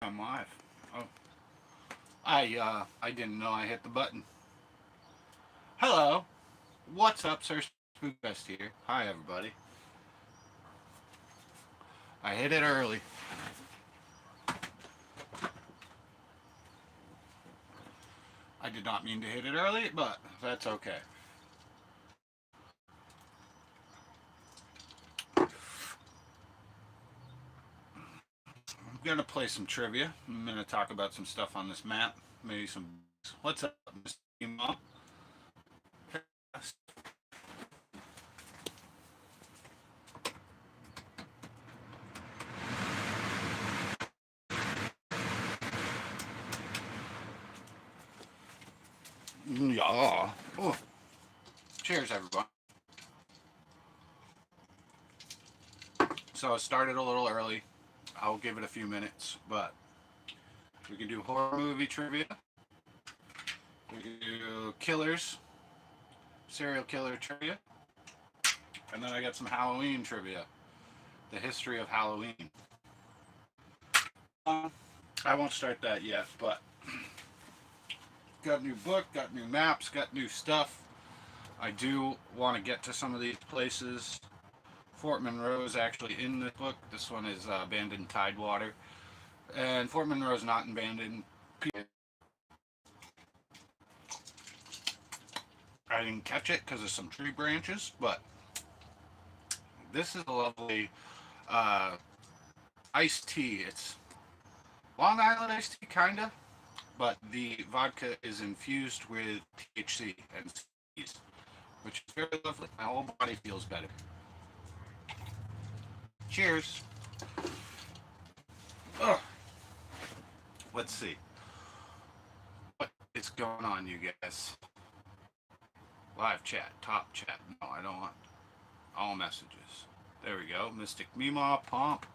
I'm live. Oh, I didn't know I hit the button. Hello, what's up, SrSpookfest here. Hi, everybody. I hit it early. I did not mean to hit it early, but that's okay. I'm gonna play some trivia. I'm gonna talk about some stuff on this map. Maybe some. What's up, Mr. Mom? Yeah. Oh. Cheers, everyone. So I started a little early. I'll give it a few minutes, but we can do horror movie trivia. We can do killers, serial killer trivia, and then I got some Halloween trivia, the history of Halloween. I won't start that yet, but got a new book, got new maps, got new stuff. I do want to get to some of these places. Fort Monroe is actually in the book. This one is abandoned Tidewater, and Fort Monroe is not abandoned. I didn't catch it because of some tree branches, but this is a lovely iced tea. It's Long Island iced tea, kinda, but the vodka is infused with THC and CBD, which is very lovely. My whole body feels better. Cheers. Ugh. Let's see. What is going on, you guys? Live chat, top chat. No, I don't want all messages. There we go. Mystic Mima, Pomp.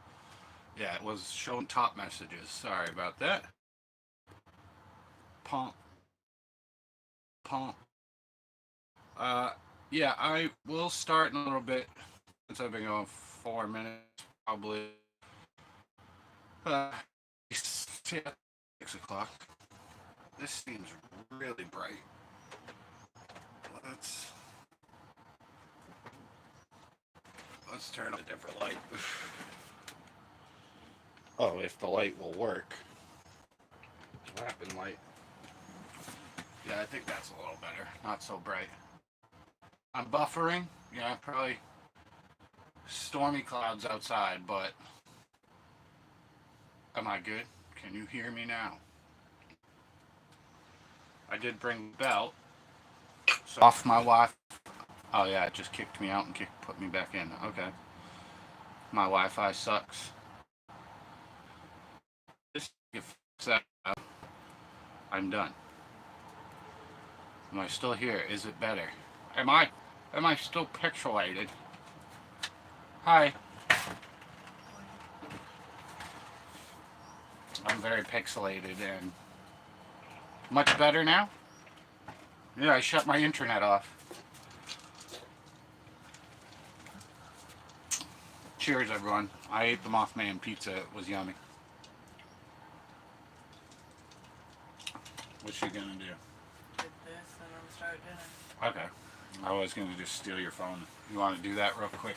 Yeah, it was showing top messages. Sorry about that. Pomp. Pomp. Yeah, I will start in a little bit since I've been going 4 minutes, probably. 6 o'clock. This seems really bright. Let's turn on a different light. Oh, if the light will work. What happened, light? Yeah, I think that's a little better. Not so bright. I'm buffering. Yeah, probably stormy clouds outside, but am I good? Can you hear me now? I did bring the belt. So off my Wi-Fi. Oh yeah, it just kicked me out and put me back in. Okay. My Wi-Fi sucks. If that, I'm done. Am I still here? Is it better? Am I still pixelated? Hi. I'm very pixelated and much better now? Yeah, I shut my internet off. Cheers, everyone. I ate the Mothman pizza. It was yummy. What's you gonna do? Get this and then start dinner. Okay. I was gonna just steal your phone. You want to do that real quick?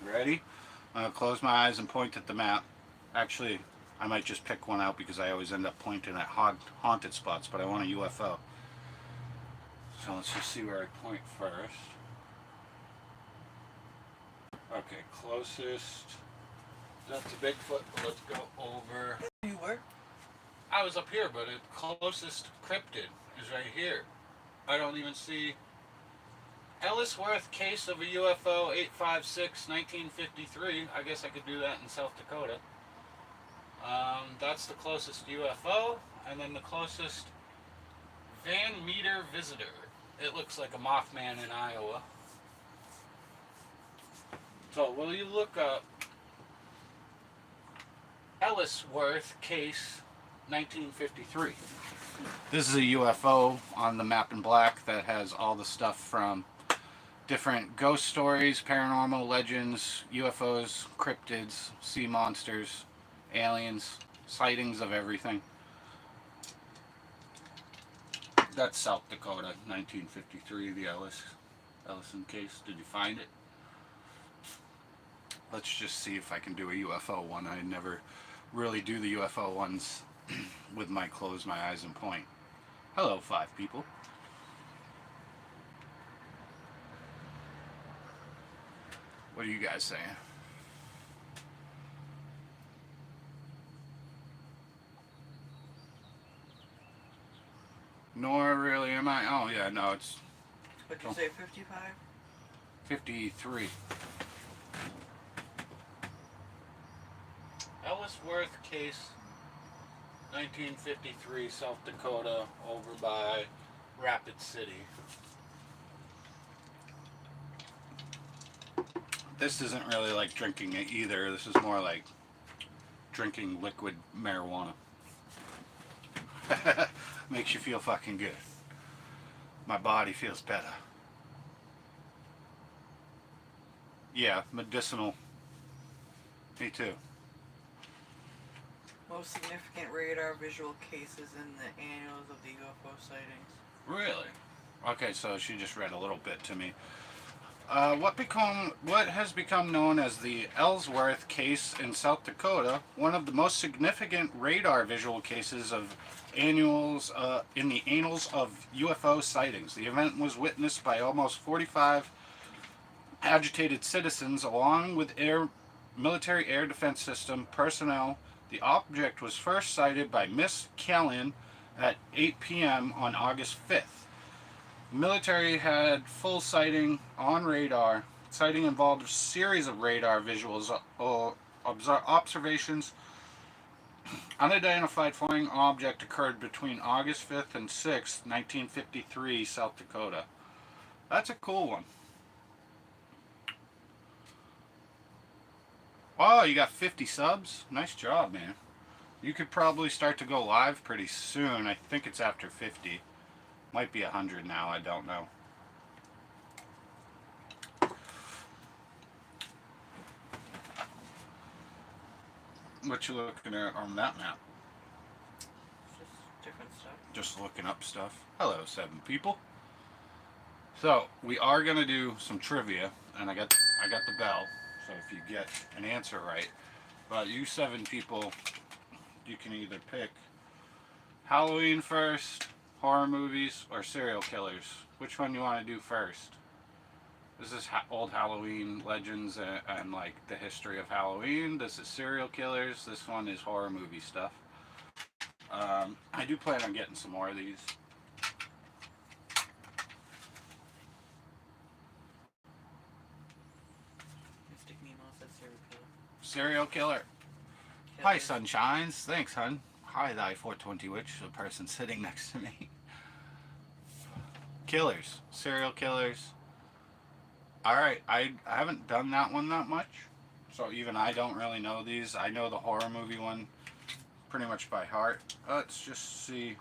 Ready? I'm going to close my eyes and point at the map. Actually, I might just pick one out because I always end up pointing at haunted spots, but I want a UFO. So let's just see where I point first. Okay, closest. That's a Bigfoot, but let's go over. You were? I was up here, but the closest cryptid is right here. I don't even see. Ellsworth case of a UFO 856 1953. I guess I could do that in South Dakota. That's the closest UFO, and then the closest Van Meter visitor. It looks like a Mothman in Iowa. So, will you look up Ellsworth case 1953? This is a UFO on the map in black that has all the stuff from different ghost stories, paranormal legends, UFOs, cryptids, sea monsters, aliens, sightings of everything. That's South Dakota, 1953, the Ellison case. Did you find it? Let's just see if I can do a UFO one. I never really do the UFO ones with my close my eyes and point. Hello, 5 people. What are you guys saying? Nor really am I. Oh yeah, no, it's. What'd you say, 55? 53. Ellsworth case 1953, South Dakota, over by Rapid City. This isn't really like drinking it either. This is more like drinking liquid marijuana. Makes you feel fucking good. My body feels better. Yeah, medicinal. Me too. Most significant radar visual cases in the annals of the UFO sightings. Really? Okay, so she just read a little bit to me. What has become known as the Ellsworth case in South Dakota, one of the most significant radar visual cases of annuals in the annals of UFO sightings. The event was witnessed by almost 45 agitated citizens, along with military air defense system personnel. The object was first sighted by Miss Kellen at 8 p.m. on August 5th. The military had full sighting on radar. Sighting involved a series of radar visuals or observations. Unidentified flying object occurred between August 5th and 6th, 1953, South Dakota. That's a cool one. Oh, you got 50 subs? Nice job, man. You could probably start to go live pretty soon. I think it's after 50. Might be 100 now, I don't know. What you looking at on that map? Just different stuff. Just looking up stuff. Hello, 7 people. So, we are going to do some trivia, and I got the bell, so if you get an answer right. But you 7 people, you can either pick Halloween first, horror movies, or serial killers. Which one you want to do first? This is old Halloween legends and like the history of Halloween. This is serial killers. This one is horror movie stuff. I do plan on getting some more of these. Mystic Nemo said serial killer. Serial killer. Hi, Sunshines. Thanks, hun. Hi, thy 420 witch, the person sitting next to me. Killers. Serial killers. Alright, I haven't done that one that much. So even I don't really know these. I know the horror movie one pretty much by heart. Let's just see.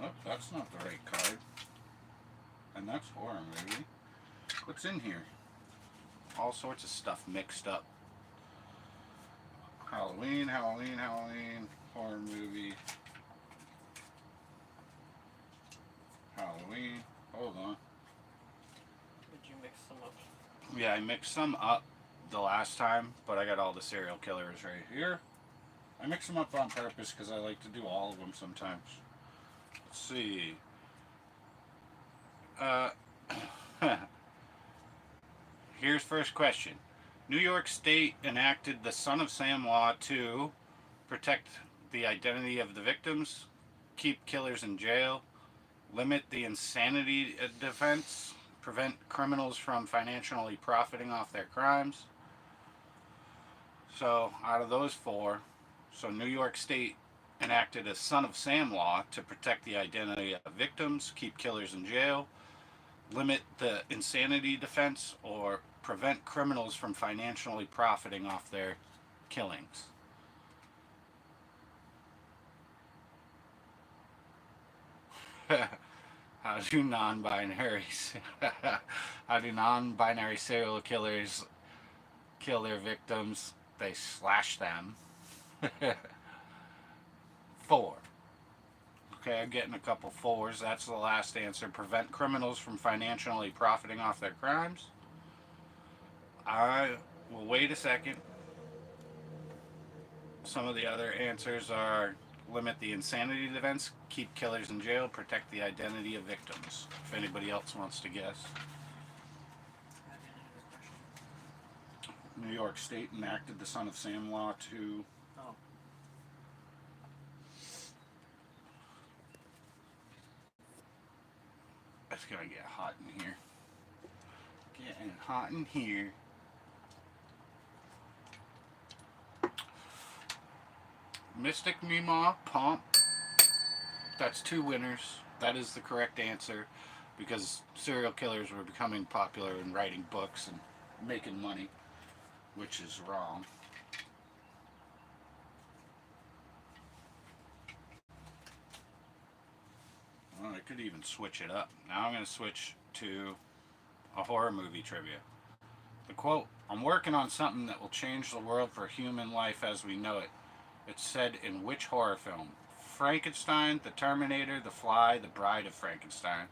Oh, that's not the right card. And that's horror movie. What's in here? All sorts of stuff mixed up. Halloween, Halloween, Halloween, horror movie. Halloween. Hold on. Did you mix them up? Yeah, I mixed some up. the last time, but I got all the serial killers right here. I mix them up on purpose because I like to do all of them sometimes. Let's see. Uh, Here's first question. New York State enacted the Son of Sam law to protect the identity of the victims, keep killers in jail, limit the insanity defense, prevent criminals from financially profiting off their crimes. So, out of those four, so New York State enacted a Son of Sam law to protect the identity of victims, keep killers in jail, limit the insanity defense, or prevent criminals from financially profiting off their killings. How do non-binary serial killers kill their victims? They slash them. 4. Okay, I'm getting a couple 4s. That's the last answer. Prevent criminals from financially profiting off their crimes. I will wait a second. Some of the other answers are limit the insanity defense, keep killers in jail, protect the identity of victims. If anybody else wants to guess. New York State enacted the Son of Sam law to... Oh. It's gonna get hot in here. Getting hot in here. Mystic Mima, Pomp. That's 2 winners. That is the correct answer because serial killers were becoming popular in writing books and making money, which is wrong. Well, I could even switch it up. Now I'm going to switch to a horror movie trivia. The quote, "I'm working on something that will change the world for human life as we know it." It's said in which horror film? Frankenstein, The Terminator, The Fly, The Bride of Frankenstein.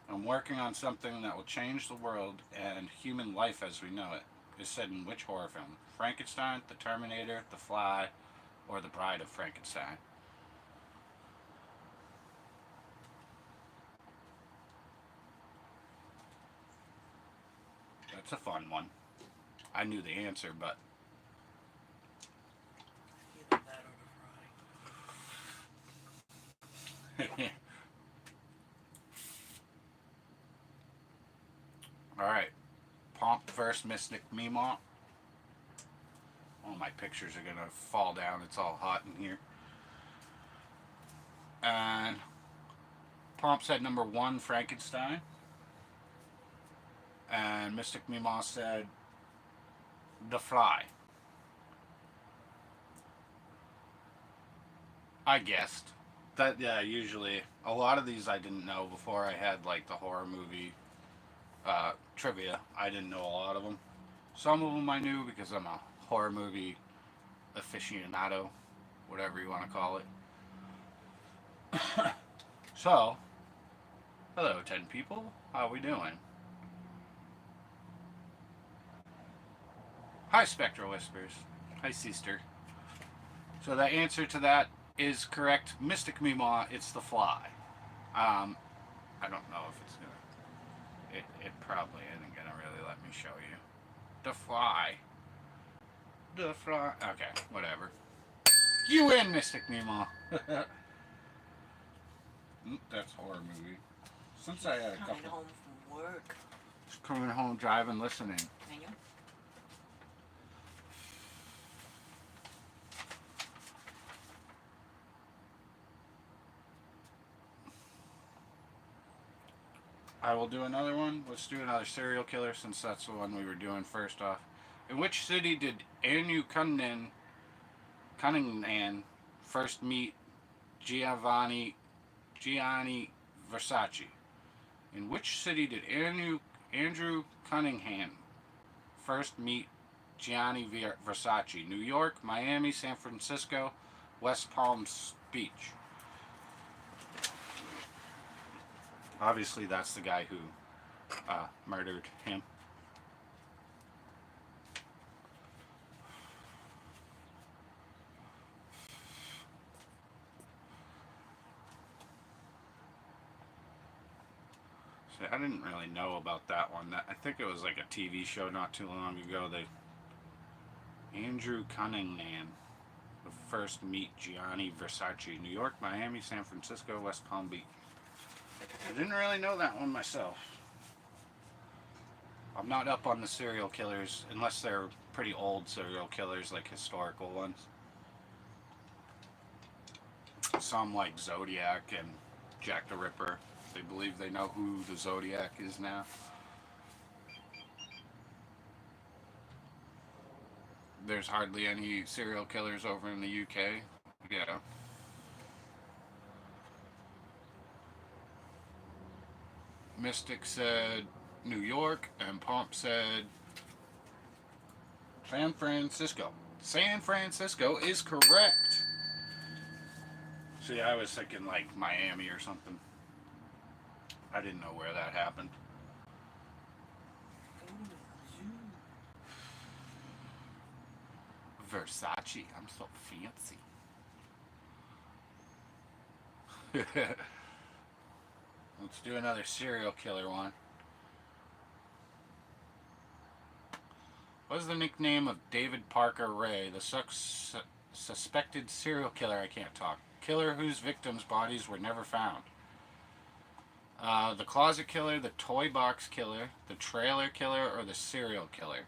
I'm working on something that will change the world and human life as we know it. Is said in which horror film? Frankenstein, The Terminator, The Fly, or The Bride of Frankenstein? That's a fun one. I knew the answer, but... Either that or the fry. Alright. Pomp versus Mystic Mima. All my pictures are going to fall down. It's all hot in here. And Pomp said number 1, Frankenstein. And Mystic Mima said The Fly. I guessed. That, yeah, usually. A lot of these I didn't know before I had, like, the horror movie trivia. I didn't know a lot of them. Some of them I knew because I'm a horror movie aficionado, whatever you want to call it. So, hello 10 people, how are we doing? Hi Spectral Whispers, hi sister. So the answer to that is correct. Mystic Mima, it's The Fly. I don't know if it's gonna, it probably isn't gonna really let me show you. The Fly. The Fly. Okay, whatever. You win, Mystic Mima. That's a horror movie. Since I had a couple. Coming home from work. Just coming home, driving, listening. And you? I will do another one. Let's do another serial killer since that's the one we were doing first off. In which city did Anu Cunningham first meet Gianni Versace? In which city did Andrew Cunningham first meet Gianni Versace? New York, Miami, San Francisco, West Palm Beach. Obviously, that's the guy who murdered him. See, I didn't really know about that one. I think it was like a TV show not too long ago. Andrew Cunningham would first meet Gianni Versace, New York, Miami, San Francisco, West Palm Beach. I didn't really know that one myself. I'm not up on the serial killers unless they're pretty old serial killers, like historical ones. Some like Zodiac and Jack the Ripper. They believe they know who the Zodiac is now. There's hardly any serial killers over in the UK. Yeah. Mystic said New York, and Pomp said San Francisco. San Francisco is correct. See, I was thinking like Miami or something. I didn't know where that happened. Versace, I'm so fancy. Let's do another serial killer one. What is the nickname of David Parker Ray, the suspected serial killer? I can't talk. Killer whose victims' bodies were never found. The closet killer, the toy box killer, the trailer killer, or the serial killer?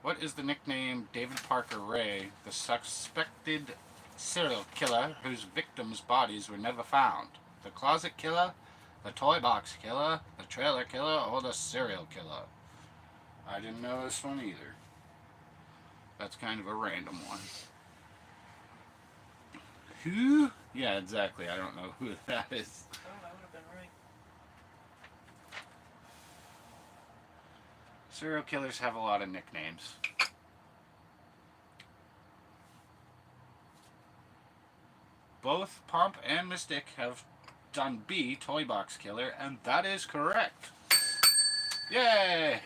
What is the nickname David Parker Ray, the suspected serial killer whose victims' bodies were never found? The closet killer, the toy box killer, the trailer killer, or the serial killer? I didn't know this one either. That's kind of a random one. Who? Yeah, exactly. I don't know who that is. Oh, I would have been right. Serial killers have a lot of nicknames. Both Pomp and Mystic have done B, Toy Box Killer, and that is correct. Yay!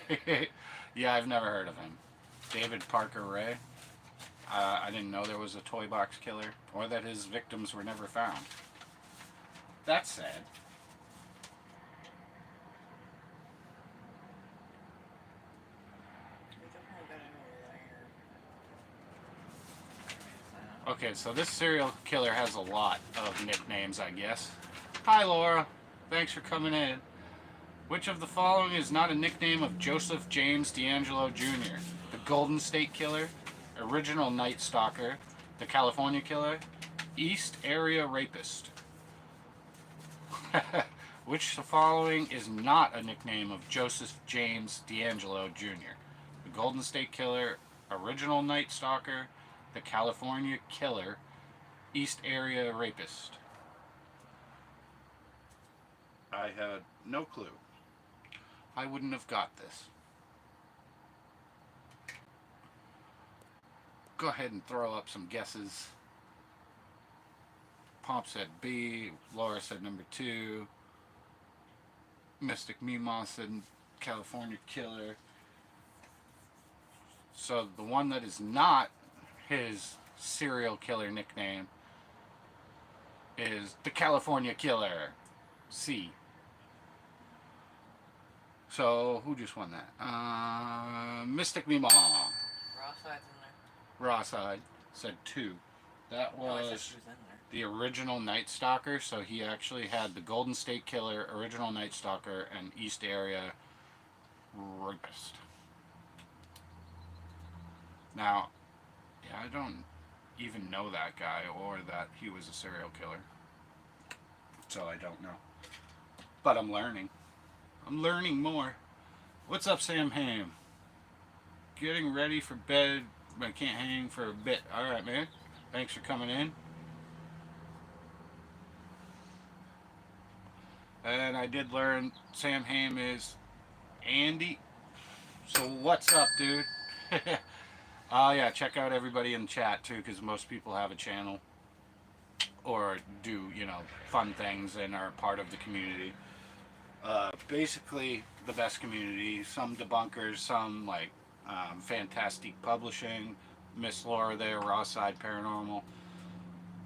Yeah, I've never heard of him. David Parker Ray. I didn't know there was a Toy Box Killer, or that his victims were never found. That's sad. Okay, so this serial killer has a lot of nicknames, I guess. Hi, Laura. Thanks for coming in. Which of the following is not a nickname of Joseph James D'Angelo Jr.? The Golden State Killer, Original Night Stalker, the California Killer, East Area Rapist. Which of the following is not a nickname of Joseph James D'Angelo Jr.? The Golden State Killer, Original Night Stalker, the California Killer, East Area Rapist. I had no clue. I wouldn't have got this. Go ahead and throw up some guesses. Pomp said B. Laura said number 2. Mystic Mima said California Killer. So the one that is not his serial killer nickname is the California Killer. C. So who just won that? Mystic Mima. Rawside's in there. Rawside said 2. That was the original Night Stalker, so he actually had the Golden State Killer, Original Night Stalker, and East Area Rapist. Now, yeah, I don't even know that guy or that he was a serial killer. So I don't know. But I'm learning. I'm learning more. What's up, Sam Ham? Getting ready for bed. I can't hang for a bit. Alright, man. Thanks for coming in. And I did learn Sam Ham is Andy. So what's up, dude? Yeah, check out everybody in the chat too, because most people have a channel or do, you know, fun things and are part of the community. Basically the best community. Some debunkers, some like Fantastic Publishing, Miss Laura there, Rawside Paranormal.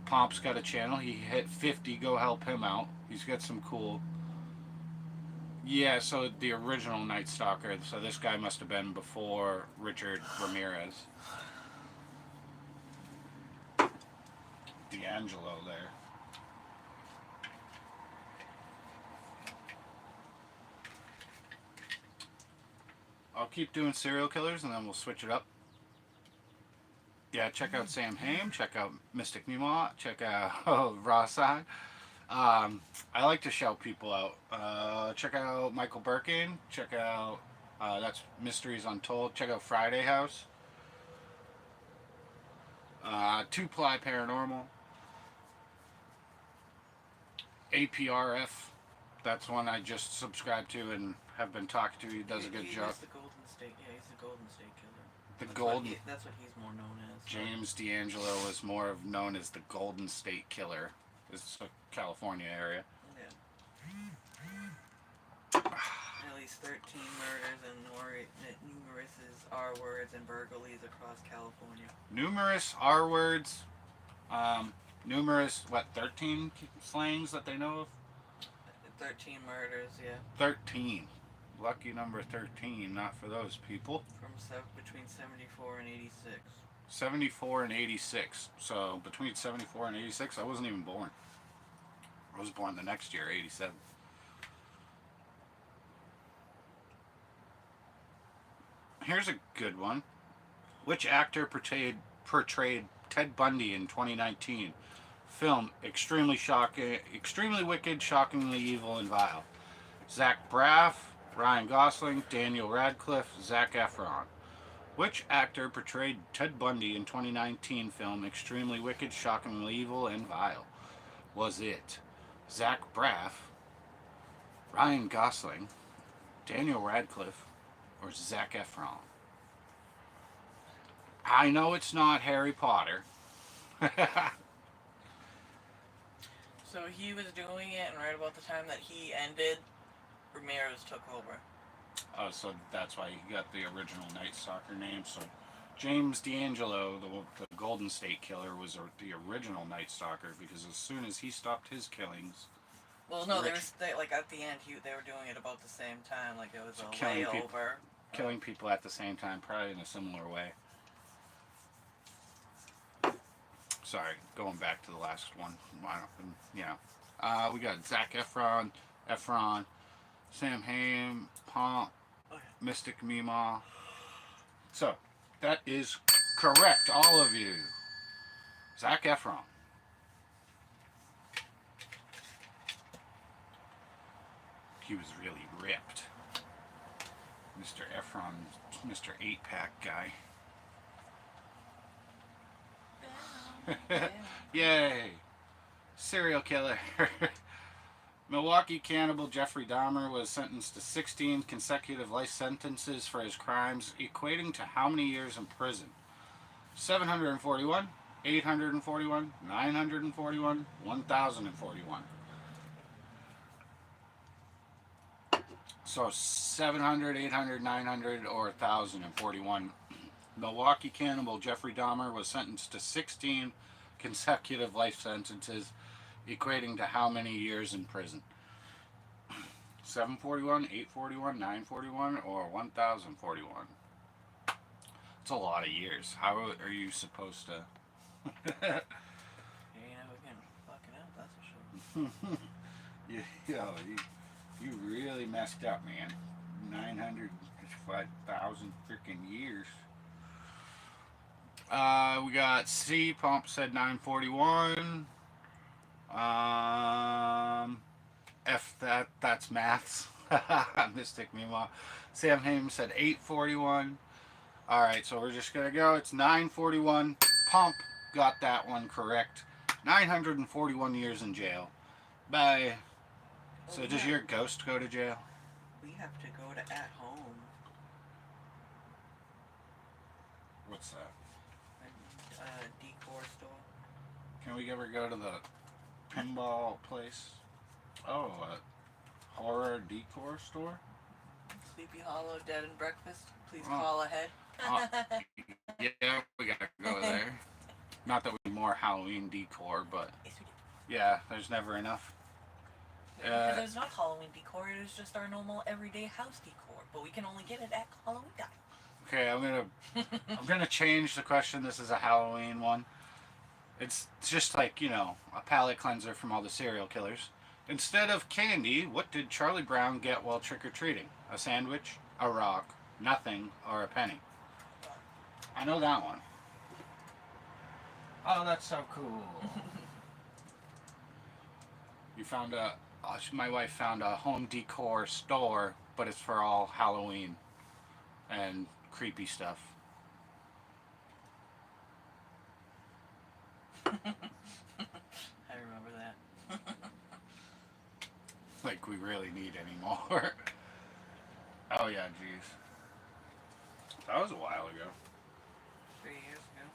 Pomp's got a channel. He hit 50. Go help him out. He's got some cool Yeah, so the original Night Stalker. So this guy must have been before Richard Ramirez. D'Angelo there. I'll keep doing serial killers and then we'll switch it up. Yeah, check out Sam Hain, check out Mystic Mimot, check out Rosside. I like to shout people out. Check out Michael Birkin. Check out that's Mysteries Untold. Check out Friday House. Two Ply Paranormal. APRF. That's one I just subscribed to and have been talking to. He does a good job. He's the Golden State. Yeah, he's the Golden State Killer. That's what he's more known as. James D'Angelo is more of known as the Golden State Killer. It's a California area. Yeah. At least 13 murders and numerous R words and burglaries across California. Numerous R words. Numerous, 13 slangs that they know of? 13 murders, yeah. 13. Lucky number 13, not for those people. Between 74 and 86. 74 and 86. So between 74 and 86, I wasn't even born. I was born the next year, 87. Here's a good one. Which actor portrayed Ted Bundy in 2019? Film extremely shocking, extremely wicked, shockingly evil, and vile. Zach Braff, Ryan Gosling, Daniel Radcliffe, Zac Efron. Which actor portrayed Ted Bundy in 2019 film extremely wicked, shockingly evil, and vile? Was it Zach Braff, Ryan Gosling, Daniel Radcliffe, or Zac Efron? I know it's not Harry Potter. So he was doing it, and right about the time that he ended, Ramirez took over. Oh, so that's why he got the original Night Stalker name. So James D'Angelo, the Golden State Killer, was the original Night Stalker because as soon as he stopped his killings... Well, no, like at the end, they were doing it about the same time. Like it was a layover. Killing people at the same time, probably in a similar way. Sorry, going back to the last one. We got Zac Efron, Sam Hain, Pomp, Mystic Mima. So, that is correct, all of you. Zac Efron. He was really ripped. Mr. Efron, Mr. 8-pack guy. Yay! Serial killer. Milwaukee cannibal Jeffrey Dahmer was sentenced to 16 consecutive life sentences for his crimes, equating to how many years in prison? 741, 841, 941, 1,041. So 700, 800, 900, or 1,041. Milwaukee cannibal Jeffrey Dahmer was sentenced to 16 consecutive life sentences, equating to how many years in prison? 741, 841, 941, or 1,041? It's a lot of years. How are you supposed to... You ain't never gonna fuck it up, that's for sure. You really messed up, man. 905,000 freaking years. We got C. Pomp said 941. F. That's maths. Mystic Mima. Sam Hain said 841. All right, so we're just gonna go. It's 941. Pomp got that one correct. 941 years in jail. Bye. So does your ghost go to jail? We have to go to At Home. What's that? A decor store. Can we ever go to the pinball place? Oh, a horror decor store? Sleepy Hollow Dead and Breakfast. Please call ahead. Yeah, we gotta go there. Not that we need more Halloween decor, but yeah, there's never enough. Because there's not Halloween decor, it is just our normal everyday house decor. But we can only get it at Halloween time. Okay, I'm gonna change the question. This is a Halloween one. It's just like, a palate cleanser from all the serial killers. Instead of candy, what did Charlie Brown get while trick-or-treating? A sandwich, a rock, nothing, or a penny? I know that one. Oh, that's so cool. My wife found a home decor store, but it's for all Halloween and creepy stuff. I remember that. Like we really need any more. Oh yeah, jeez. That was a while ago. 3 years ago.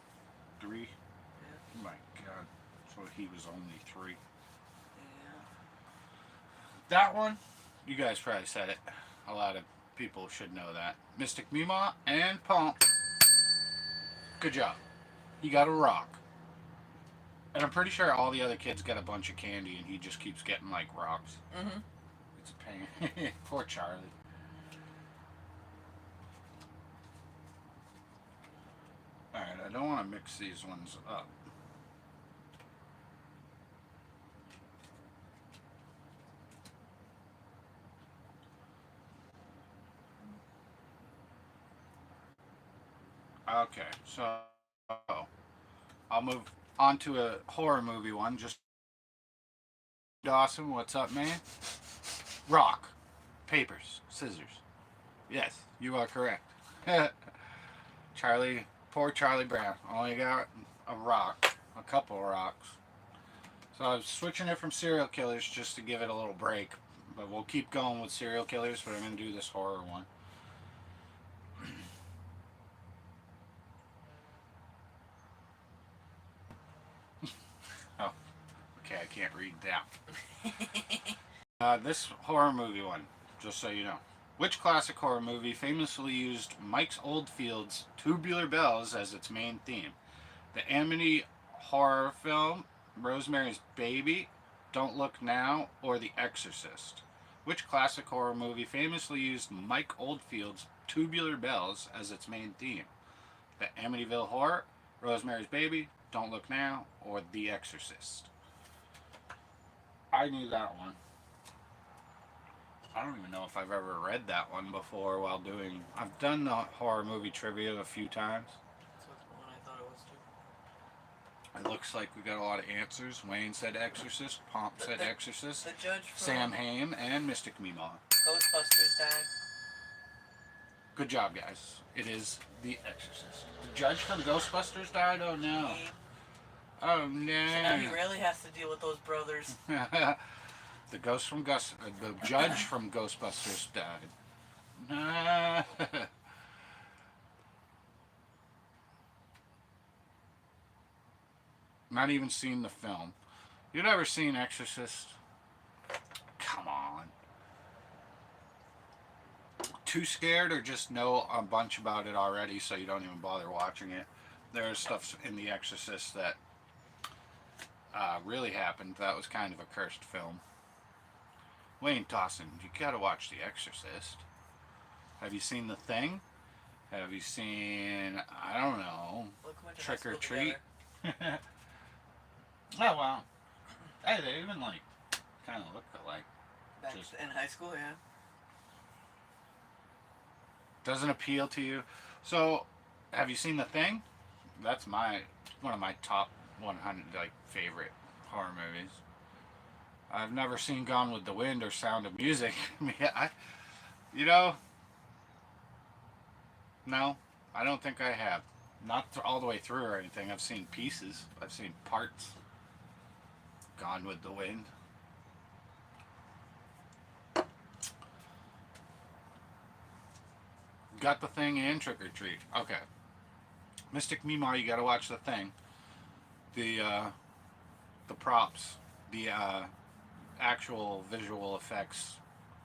3? Yeah. Oh my god. So he was only 3. Yeah. That one, you guys probably said it. A lot of people should know that. Mystic Mima and Pomp. Good job. You got a rock. And I'm pretty sure all the other kids get a bunch of candy and he just keeps getting like rocks. Mm-hmm. It's a pain. Poor Charlie. Alright, I don't want to mix these ones up. Okay, so I'll move on to a horror movie one. Just Dawson, what's up, man? Rock, papers, scissors. Yes, you are correct. Poor Charlie Brown, only got a rock, a couple of rocks. So I was switching it from serial killers just to give it a little break. But we'll keep going with serial killers, but I'm going to do this horror one. Oh, okay, I can't read that. This horror movie one, just so you know. Which classic horror movie famously used Mike's Oldfield's Tubular Bells as its main theme? The Amity horror film, Rosemary's Baby, Don't Look Now, or The Exorcist? Which classic horror movie famously used Mike Oldfield's Tubular Bells as its main theme? The Amityville Horror, Rosemary's Baby, Don't Look Now, or The Exorcist? I knew that one. I don't even know if I've ever read that one before while doing... I've done the horror movie trivia a few times. That's the one I thought it was too. It looks like we got a lot of answers. Wayne said Exorcist, Pomp said Exorcist, The judge from Sam Hain, and Mystic Mima. Ghostbusters died. Good job, guys. It is The Exorcist. The judge from Ghostbusters died? Oh, no. Oh, no. So now he really has to deal with those brothers. The judge from Ghostbusters died. Not even seen the film. You ever seen Exorcist? Come on. Too scared or just know a bunch about it already so you don't even bother watching it? There's stuff in The Exorcist that really happened. That was kind of a cursed film. Wayne Dawson, you gotta watch The Exorcist. Have you seen The Thing? Have you seen, I don't know, Trick or Treat? Oh, well. Hey, they even, kind of look alike. Back in high school, yeah. Doesn't appeal to you. So, have you seen The Thing? That's one of my top 100, favorite horror movies. I've never seen Gone with the Wind or Sound of Music. No, I don't think I have. Not all the way through or anything. I've seen pieces. I've seen parts. Gone with the Wind. Got The Thing and Trick or Treat. Okay. Mystic Mima, you gotta watch The Thing. The props. The, actual visual effects,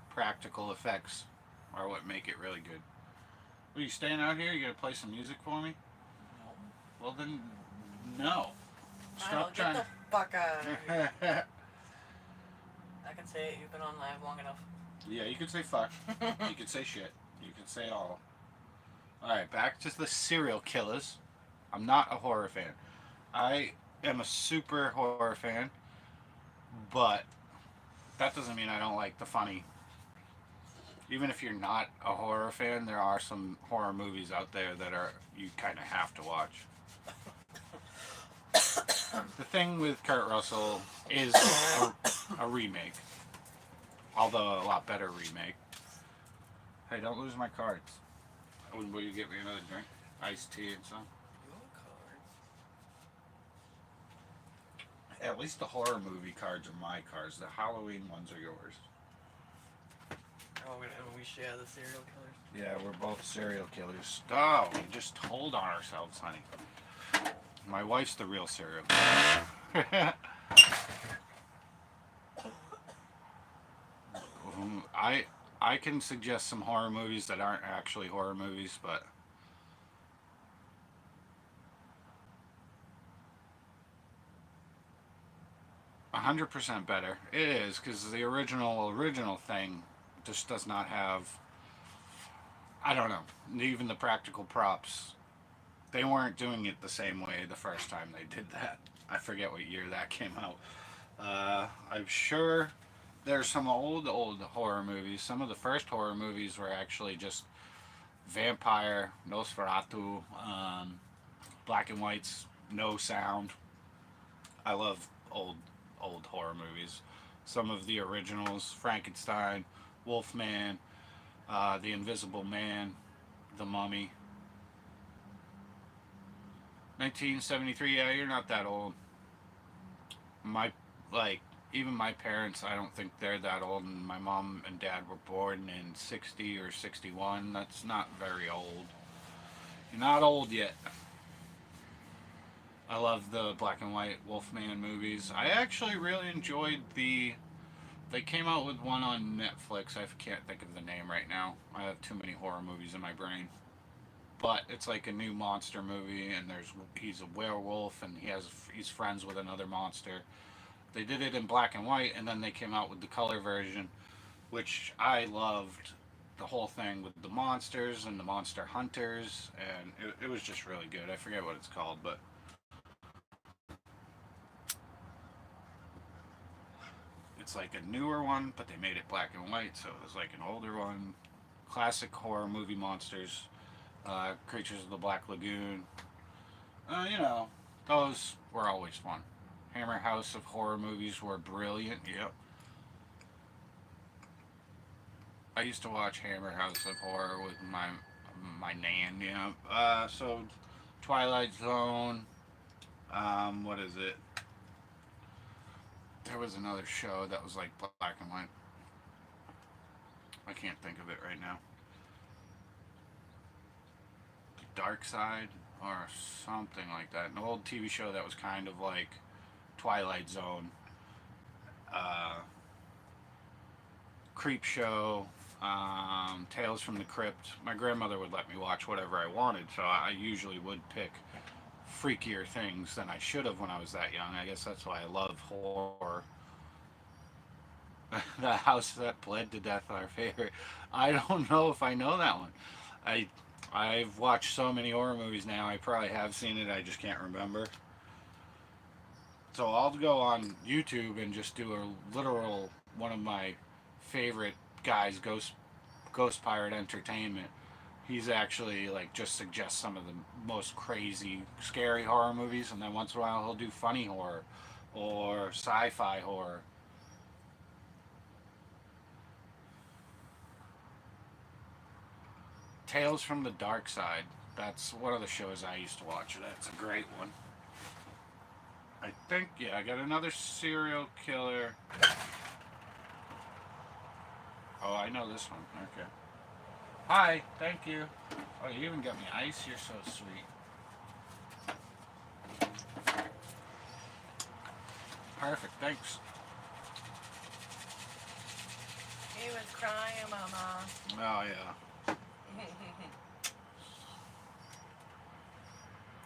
practical effects, are what make it really good. Are you staying out here? You gonna play some music for me? No. Well then, no. Stop trying. Get the fuck out of here. I can say it. You've been on live long enough. Yeah, you could say fuck. You could say shit. You could say all. Alright, back to the serial killers. I'm not a horror fan. I am a super horror fan, but that doesn't mean I don't like the funny. Even if you're not a horror fan, there are some horror movies out there that are you kind of have to watch. The thing with Kurt Russell is a remake, although a lot better remake. Hey, don't lose my cards. Will you get me another drink? Iced tea and some? Your cards? At least the horror movie cards are my cards. The Halloween ones are yours. Oh, we share the serial killers? Yeah, we're both serial killers. Oh, we just told on ourselves, honey. My wife's the real serial killer. I can suggest some horror movies that aren't actually horror movies, but 100% better. It is, because the original thing just does not have, I don't know, even the practical props. They weren't doing it the same way the first time they did that. I forget what year that came out. I'm sure there's some old horror movies. Some of the first horror movies were actually just vampire, Nosferatu, black and whites, no sound. I love old horror movies. Some of the originals: Frankenstein, Wolfman, The Invisible Man, The Mummy. 1973. Yeah, you're not that old. Even my parents, I don't think they're that old, and my mom and dad were born in 60 or 61. That's not very old. You're not old yet. I love the black and white Wolfman movies. I actually really enjoyed they came out with one on Netflix. I can't think of the name right now. I have too many horror movies in my brain. But it's like a new monster movie, and he's a werewolf, and he's friends with another monster. They did it in black and white, and then they came out with the color version, which I loved. The whole thing with the monsters and the monster hunters, and it was just really good. I forget what it's called, but it's like a newer one, but they made it black and white, so it was like an older one. Classic horror movie monsters, Creatures of the Black Lagoon. Those were always fun. Hammer House of horror movies were brilliant. Yep. I used to watch Hammer House of Horror with my nan. Yeah. So Twilight Zone. What is it? There was another show that was like black and white. I can't think of it right now. Dark Side or something like that. An old TV show that was kind of like Twilight Zone. Creep Show. Tales from the Crypt. My grandmother would let me watch whatever I wanted, so I usually would pick freakier things than I should have when I was that young. I guess that's why I love horror. The House That Bled to Death, our favorite. I don't know if I know that one. I've watched so many horror movies now. I probably have seen it. I just can't remember. So I'll go on YouTube and just do a literal one of my favorite guys, Ghost Pirate Entertainment. He's actually like just suggests some of the most crazy, scary horror movies, and then once in a while he'll do funny horror or sci-fi horror. Tales from the Dark Side. That's one of the shows I used to watch. That's a great one. I think, yeah, I got another serial killer. Oh, I know this one. Okay. Hi, thank you. Oh, you even got me ice? You're so sweet. Perfect, thanks. He was crying, Mama. Oh, yeah.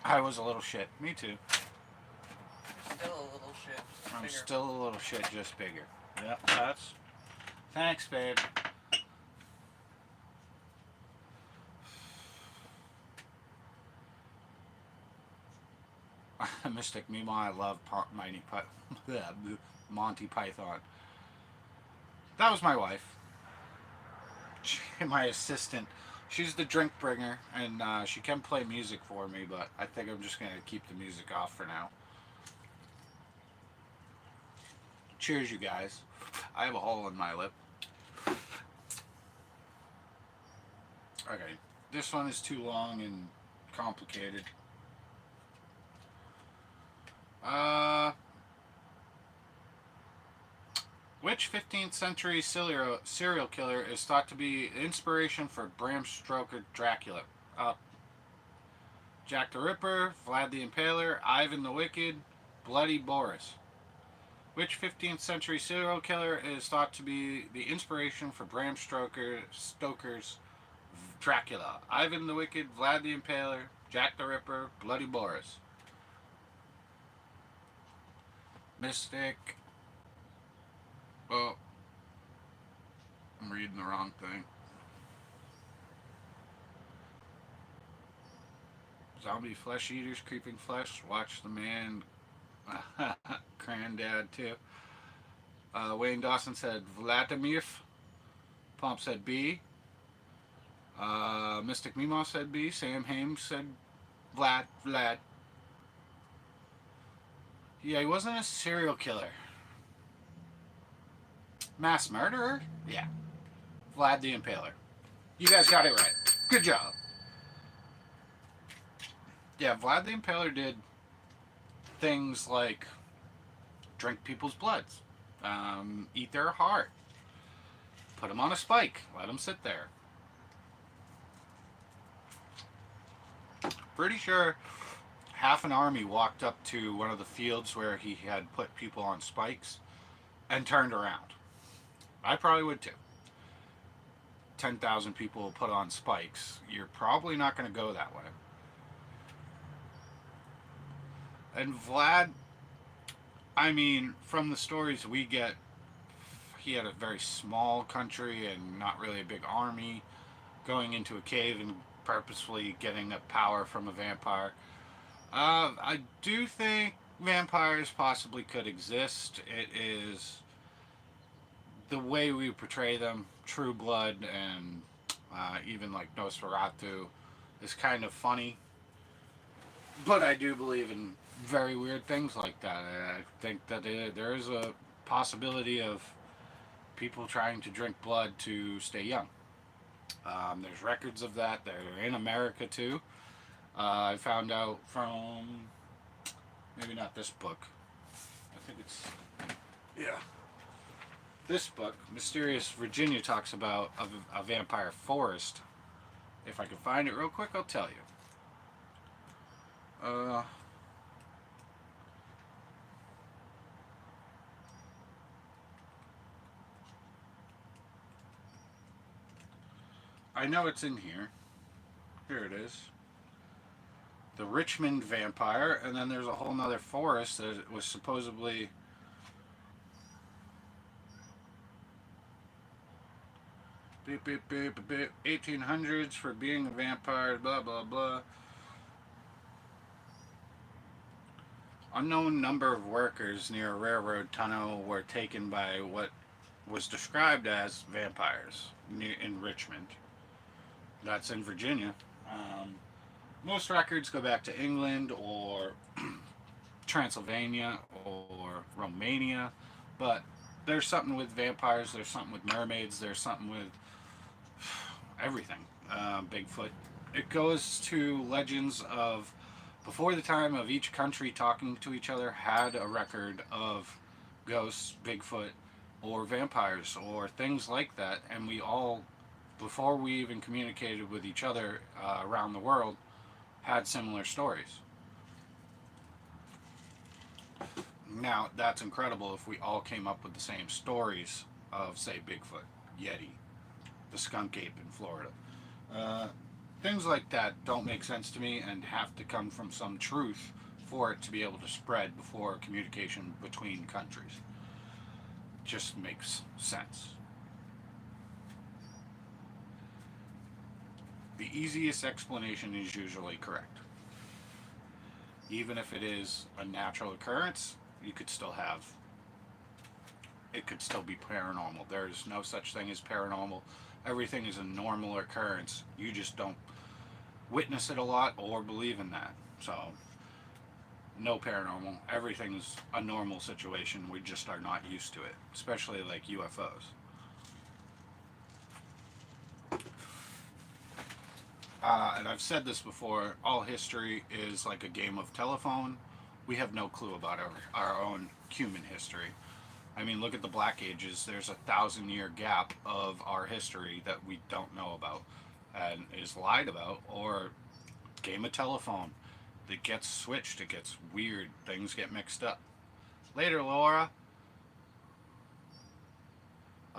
I was a little shit. Me too. You're still a little shit. I'm Bigger. still a little shit, just bigger. Yep, that's Thanks, babe. Mystic Mima, I love Monty Python. That was my wife. My assistant. She's the drink bringer, and she can play music for me, but I think I'm just going to keep the music off for now. Cheers, you guys. I have a hole in my lip. Okay, this one is too long and complicated. Which 15th century serial killer is thought to be inspiration for Bram Stoker Dracula? Jack the Ripper, Vlad the Impaler, Ivan the Wicked, Bloody Boris. Which 15th century serial killer is thought to be the inspiration for Bram Stoker's Dracula? Ivan the Wicked, Vlad the Impaler, Jack the Ripper, Bloody Boris. Mystic. Oh, I'm reading the wrong thing. Zombie flesh eaters, creeping flesh. Watch the man. Cranddad too. Wayne Dawson said Vladimir. Pomp said B. Mystic Mimo said B. Sam Hames said Vlad. Yeah, he wasn't a serial killer. Mass murderer? Yeah. Vlad the Impaler. You guys got it right. Good job. Yeah, Vlad the Impaler did things like drink people's bloods, eat their heart, put them on a spike, let them sit there. Pretty sure half an army walked up to one of the fields where he had put people on spikes and turned around. I probably would too. 10,000 people put on spikes. You're probably not going to go that way. And Vlad, I mean, from the stories we get, he had a very small country and not really a big army, going into a cave and purposefully getting a power from a vampire. I do think vampires possibly could exist. It is the way we portray them, True Blood and even like Nosferatu, is kind of funny. But I do believe in very weird things like that. I think that there is a possibility of people trying to drink blood to stay young. There's records of that. They're in America too. I found out from maybe not this book. I think it's this book. Mysterious Virginia talks about a vampire forest. If I can find it real quick, I'll tell you. I know it's in here. Here it is. The Richmond vampire, and then there's a whole nother forest that was supposedly 1800s for being a vampire, blah blah blah. Unknown number of workers near a railroad tunnel were taken by what was described as vampires in Richmond. That's in Virginia. Most records go back to England or Transylvania or Romania, but there's something with vampires, there's something with mermaids, there's something with everything. Bigfoot. It goes to legends of before the time of each country talking to each other had a record of ghosts, Bigfoot, or vampires, or things like that, and we all, before we even communicated with each other around the world, had similar stories. Now, that's incredible if we all came up with the same stories of, say, Bigfoot, Yeti, the skunk ape in Florida. Things like that don't make sense to me and have to come from some truth for it to be able to spread before communication between countries. Just makes sense. the easiest explanation is usually correct. Even if it is a natural occurrence, you could still have, it could still be paranormal. There's no such thing as paranormal. Everything is a normal occurrence. You just don't witness it a lot or believe in that. So, no paranormal. Everything's a normal situation. We just are not used to it, especially like UFOs. And I've said this before, all history is like a game of telephone. We have no clue about our own human history. I mean, look at the Black Ages. There's a 1,000-year gap of our history that we don't know about and is lied about, or game of telephone. It gets switched, it gets weird, things get mixed up. Later, Laura.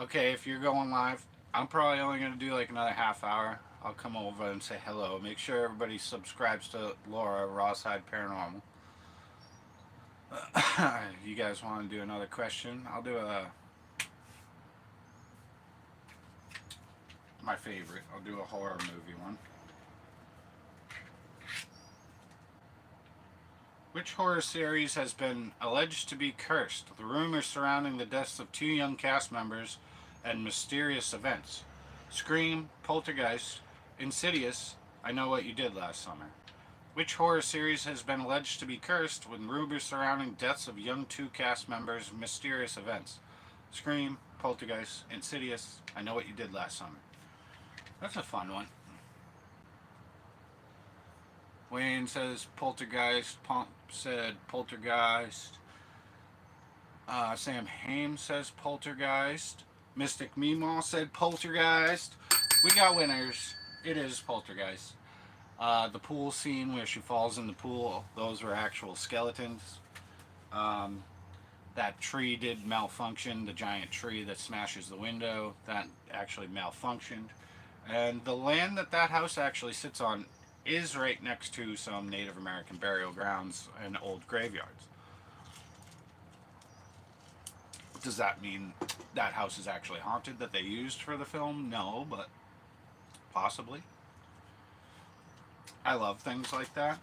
Okay, if you're going live, I'm probably only going to do like another half hour. I'll come over and say hello. Make sure everybody subscribes to Laura, Rawside Paranormal. You guys want to do another question? I'll do my favorite. I'll do a horror movie one. Which horror series has been alleged to be cursed? The rumors surrounding the deaths of 2 young cast members and mysterious events. Scream, Poltergeist, Insidious, I Know What You Did Last Summer. Which horror series has been alleged to be cursed with rumors surrounding deaths of young 2 cast members, mysterious events? Scream, Poltergeist, Insidious, I Know What You Did Last Summer. That's a fun one. Wayne says Poltergeist. Pomp said Poltergeist. Sam Haim says Poltergeist. Mystic Meemaw said Poltergeist. We got winners. It is Poltergeist. The pool scene where she falls in the pool, those were actual skeletons. That tree did malfunction, the giant tree that smashes the window, that actually malfunctioned. And the land that house actually sits on is right next to some Native American burial grounds and old graveyards. Does that mean that house is actually haunted that they used for the film? No, but possibly. I love things like that.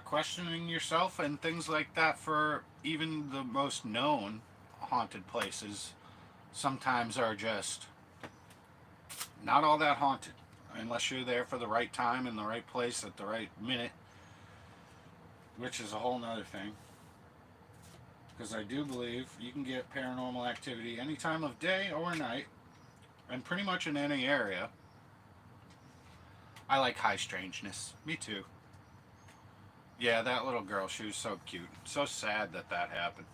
Questioning yourself and things like that for even the most known haunted places sometimes are just not all that haunted. Unless you're there for the right time in the right place at the right minute, which is a whole nother thing. Because I do believe you can get paranormal activity any time of day or night, and pretty much in any area. I like high strangeness. Me too. Yeah, that little girl, she was so cute. So sad that happened.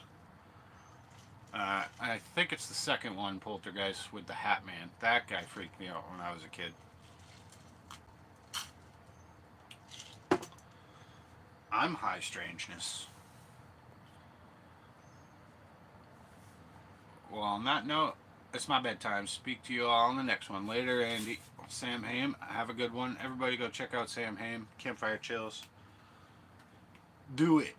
I think it's the second one, Poltergeist, with the Hat Man. That guy freaked me out when I was a kid. I'm high strangeness. Well, on that note, it's my bedtime. Speak to you all on the next one. Later, Andy. Sam Haim, have a good one. Everybody go check out Sam Haim. Campfire Chills. Do it.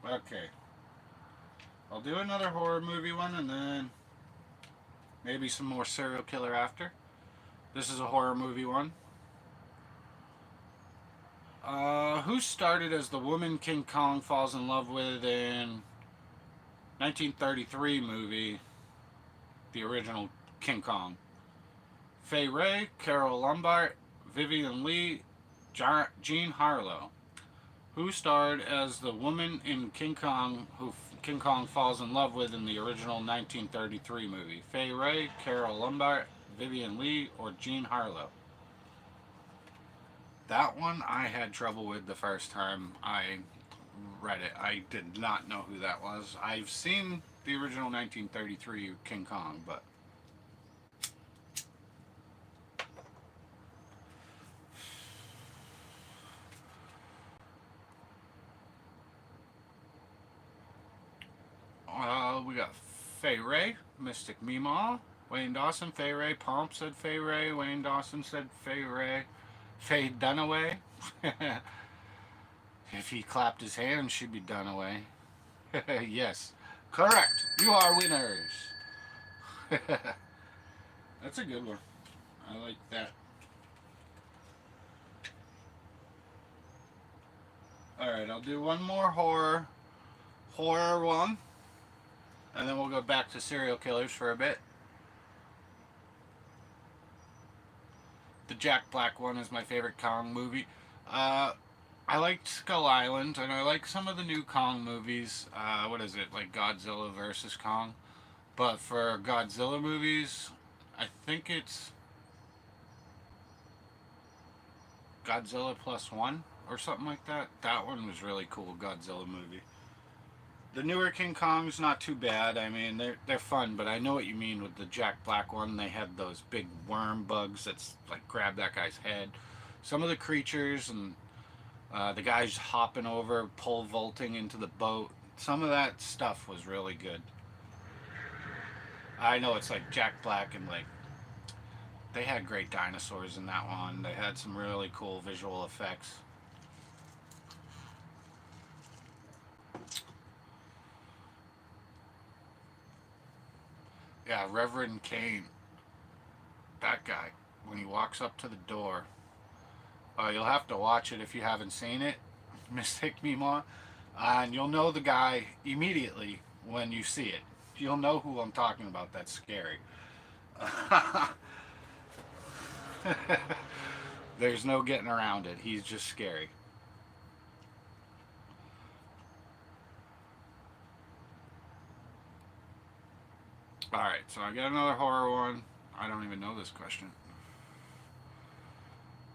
Okay. I'll do another horror movie one and then maybe some more serial killer after. This is a horror movie one. Who started as the woman King Kong falls in love with in 1933 movie, the original King Kong? Fay Wray, Carol Lombard, Vivian Lee, Jean Harlow. Who starred as the woman in King Kong who King Kong falls in love with in the original 1933 movie? Fay Wray, Carol Lombard, Vivian Lee, or Jean Harlow? That one I had trouble with the first time I read it. I did not know who that was. I've seen the original 1933 King Kong, but we got Fay Wray, Mystic Meemaw, Wayne Dawson, Fay Wray, Pomp said Fay Wray, Wayne Dawson said Fay Wray, Faye Dunaway. If he clapped his hands, she'd be Dunaway. Yes, correct. You are winners. That's a good one. I like that. Alright, I'll do one more horror one. And then we'll go back to serial killers for a bit. The Jack Black one is my favorite Kong movie. I liked Skull Island, and I like some of the new Kong movies. What is it, like Godzilla versus Kong? But for Godzilla movies, I think it's Godzilla Plus One or something like that. That one was really cool, Godzilla movie. The newer King Kong's not too bad. I mean, they're fun, but I know what you mean with the Jack Black one. They had those big worm bugs that's like grab that guy's head. Some of the creatures and the guys hopping over, pole vaulting into the boat. Some of that stuff was really good. I know it's like Jack Black and like they had great dinosaurs in that one. They had some really cool visual effects. Yeah, Reverend Kane. That guy. When he walks up to the door. You'll have to watch it if you haven't seen it. Mistake me more. And you'll know the guy immediately when you see it. You'll know who I'm talking about. That's scary. There's no getting around it. He's just scary. Alright, so I got another horror one. I don't even know this question.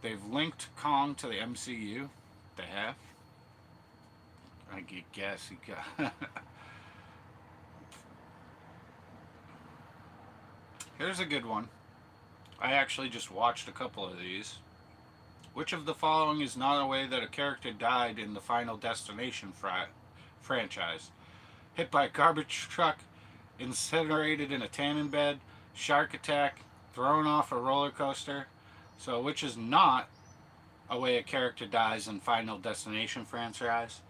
They've linked Kong to the MCU. They have. I guess you got. Here's a good one. I actually just watched a couple of these. Which of the following is not a way that a character died in the Final Destination franchise? Hit by a garbage truck, incinerated in a tanning bed, shark attack, thrown off a roller coaster. So which is not a way a character dies in Final Destination franchise?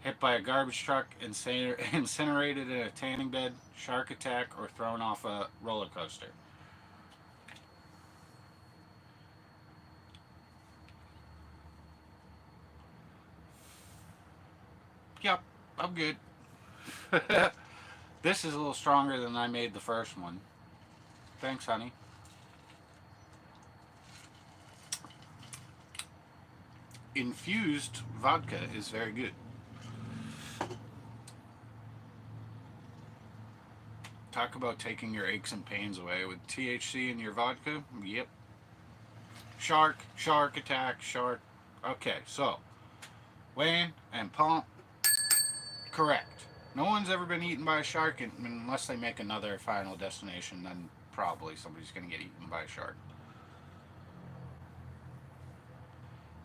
Hit by a garbage truck, incinerated in a tanning bed, shark attack, or thrown off a roller coaster. Yep, I'm good. This is a little stronger than I made the first one. Thanks, honey. Infused vodka is very good. Talk about taking your aches and pains away with THC in your vodka. Yep. Shark attack, shark. Okay, so Wayne and Pump, correct. No one's ever been eaten by a shark unless they make another Final Destination. Then probably somebody's gonna get eaten by a shark.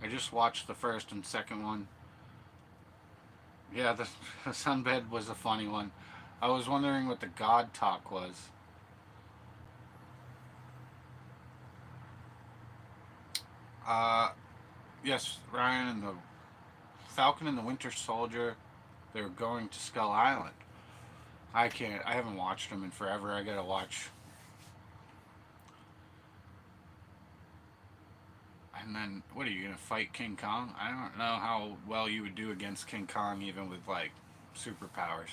I just watched the first and second one. Yeah, the sunbed was a funny one. I was wondering what the God talk was. Yes, Ryan and the Falcon and the Winter Soldier, they were going to Skull Island. I haven't watched them in forever. I gotta watch. And then, what are you gonna fight King Kong? I don't know how well you would do against King Kong, even with like superpowers.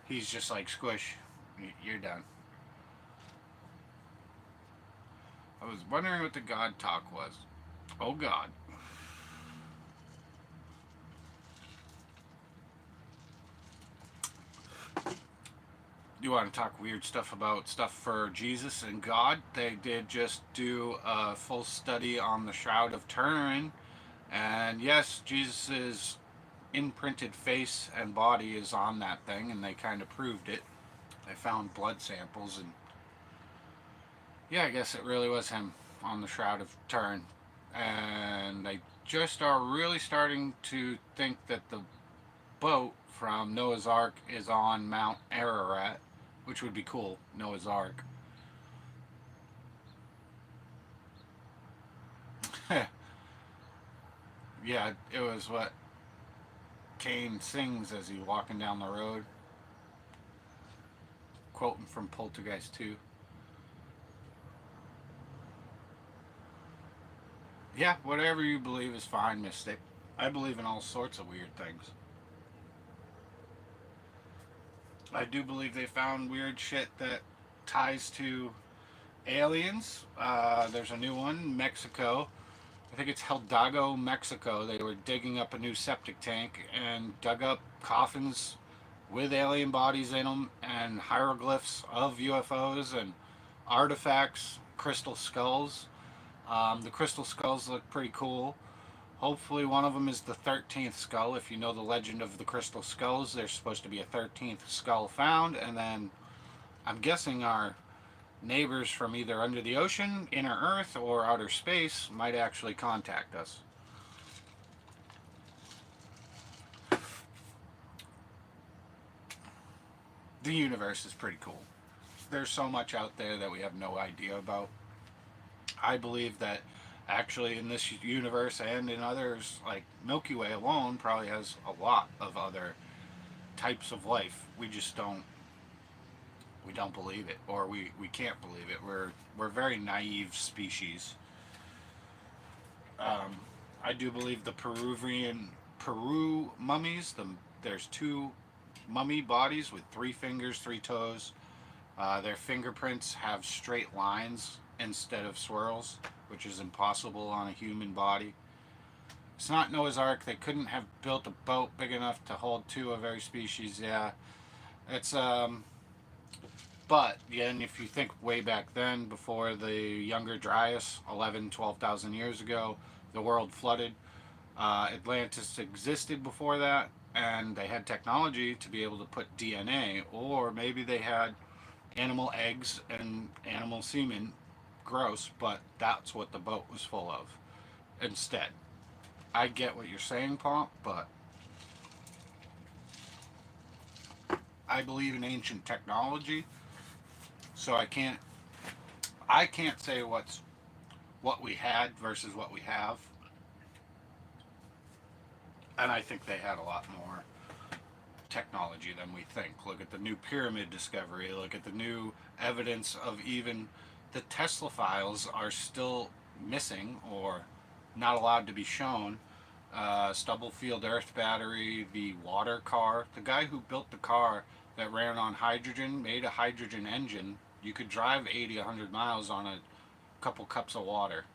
He's just like squish. You're done. I was wondering what the God talk was. Oh God. You want to talk weird stuff about stuff for Jesus and God? They did just do a full study on the Shroud of Turin. And yes, Jesus's imprinted face and body is on that thing, and they kind of proved it. They found blood samples, and yeah, I guess it really was him on the Shroud of Turin. And they just are really starting to think that the boat from Noah's Ark is on Mount Ararat, which would be cool, Noah's Ark. Yeah, it was what Cain sings as he's walking down the road. quoting from Poltergeist 2. Yeah, whatever you believe is fine, Mystic. I believe in all sorts of weird things. I do believe they found weird shit that ties to aliens. There's a new one, Mexico. I think it's Hidalgo, Mexico. They were digging up a new septic tank and dug up coffins with alien bodies in them and hieroglyphs of UFOs and artifacts, crystal skulls. The crystal skulls look pretty cool. Hopefully, one of them is the 13th skull. If you know the legend of the crystal skulls, there's supposed to be a 13th skull found, and then I'm guessing our neighbors from either under the ocean, inner Earth, or outer space might actually contact us. The universe is pretty cool. There's so much out there that we have no idea about. I believe that actually in this universe and in others, like Milky Way alone, probably has a lot of other types of life. We don't believe it, or we can't believe it. We're a very naive species. Um, I do believe the Peru mummies. There's two mummy bodies with 3 fingers, 3 toes. Their fingerprints have straight lines instead of swirls, which is impossible on a human body. It's not Noah's Ark. They couldn't have built a boat big enough to hold two of every species. Yeah, it's But again, if you think way back then, before the Younger Dryas, 11, 12,000 years ago, the world flooded. Atlantis existed before that, and they had technology to be able to put DNA, or maybe they had animal eggs and animal semen. Gross, but that's what the boat was full of instead. I get what you're saying, Pomp, but I believe in ancient technology, so I can't say what we had versus what we have. And I think they had a lot more technology than we think. Look at the new pyramid discovery. Look at the new evidence of even the Tesla files are still missing or not allowed to be shown. Stubblefield Earth battery, the water car. The guy who built the car that ran on hydrogen made a hydrogen engine. You could drive 80, 100 miles on a couple cups of water.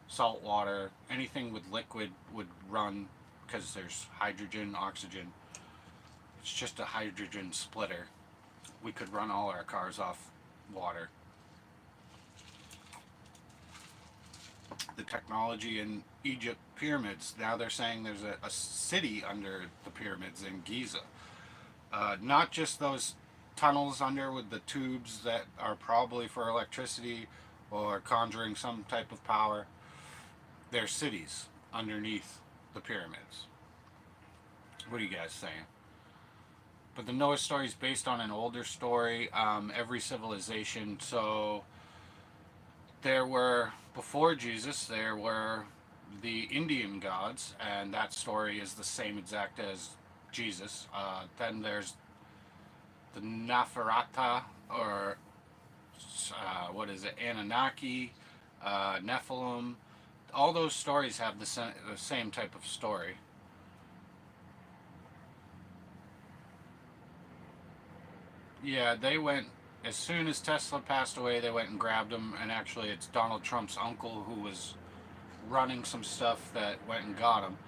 Salt water, anything with liquid would run because there's hydrogen, oxygen. It's just a hydrogen splitter. We could run all our cars off water. The technology in Egypt pyramids, now they're saying there's a city under the pyramids in Giza. Not just those tunnels under with the tubes that are probably for electricity or conjuring some type of power. There's cities underneath the pyramids. What are you guys saying? But the Noah story is based on an older story. Every civilization. So there were, before Jesus, there were the Indian gods, and that story is the same exact as Jesus. Then there's the Neferata, or what is it, Anunnaki, Nephilim. All those stories have the same type of story. Yeah, they went, as soon as Tesla passed away, they went and grabbed him, and actually it's Donald Trump's uncle who was running some stuff that went and got him.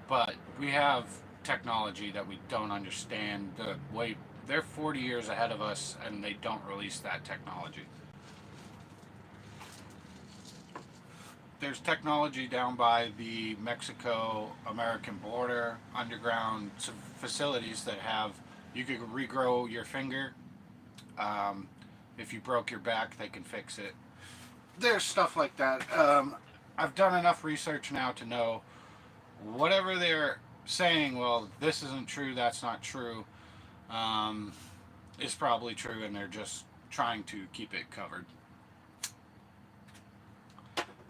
But we have technology that we don't understand. They're 40 years ahead of us, and they don't release that technology. There's technology down by the Mexico-American border, underground facilities that have, you could regrow your finger. If you broke your back, they can fix it. There's stuff like that. I've done enough research now to know whatever they're saying, well, this isn't true, that's not true, is probably true, and they're just trying to keep it covered.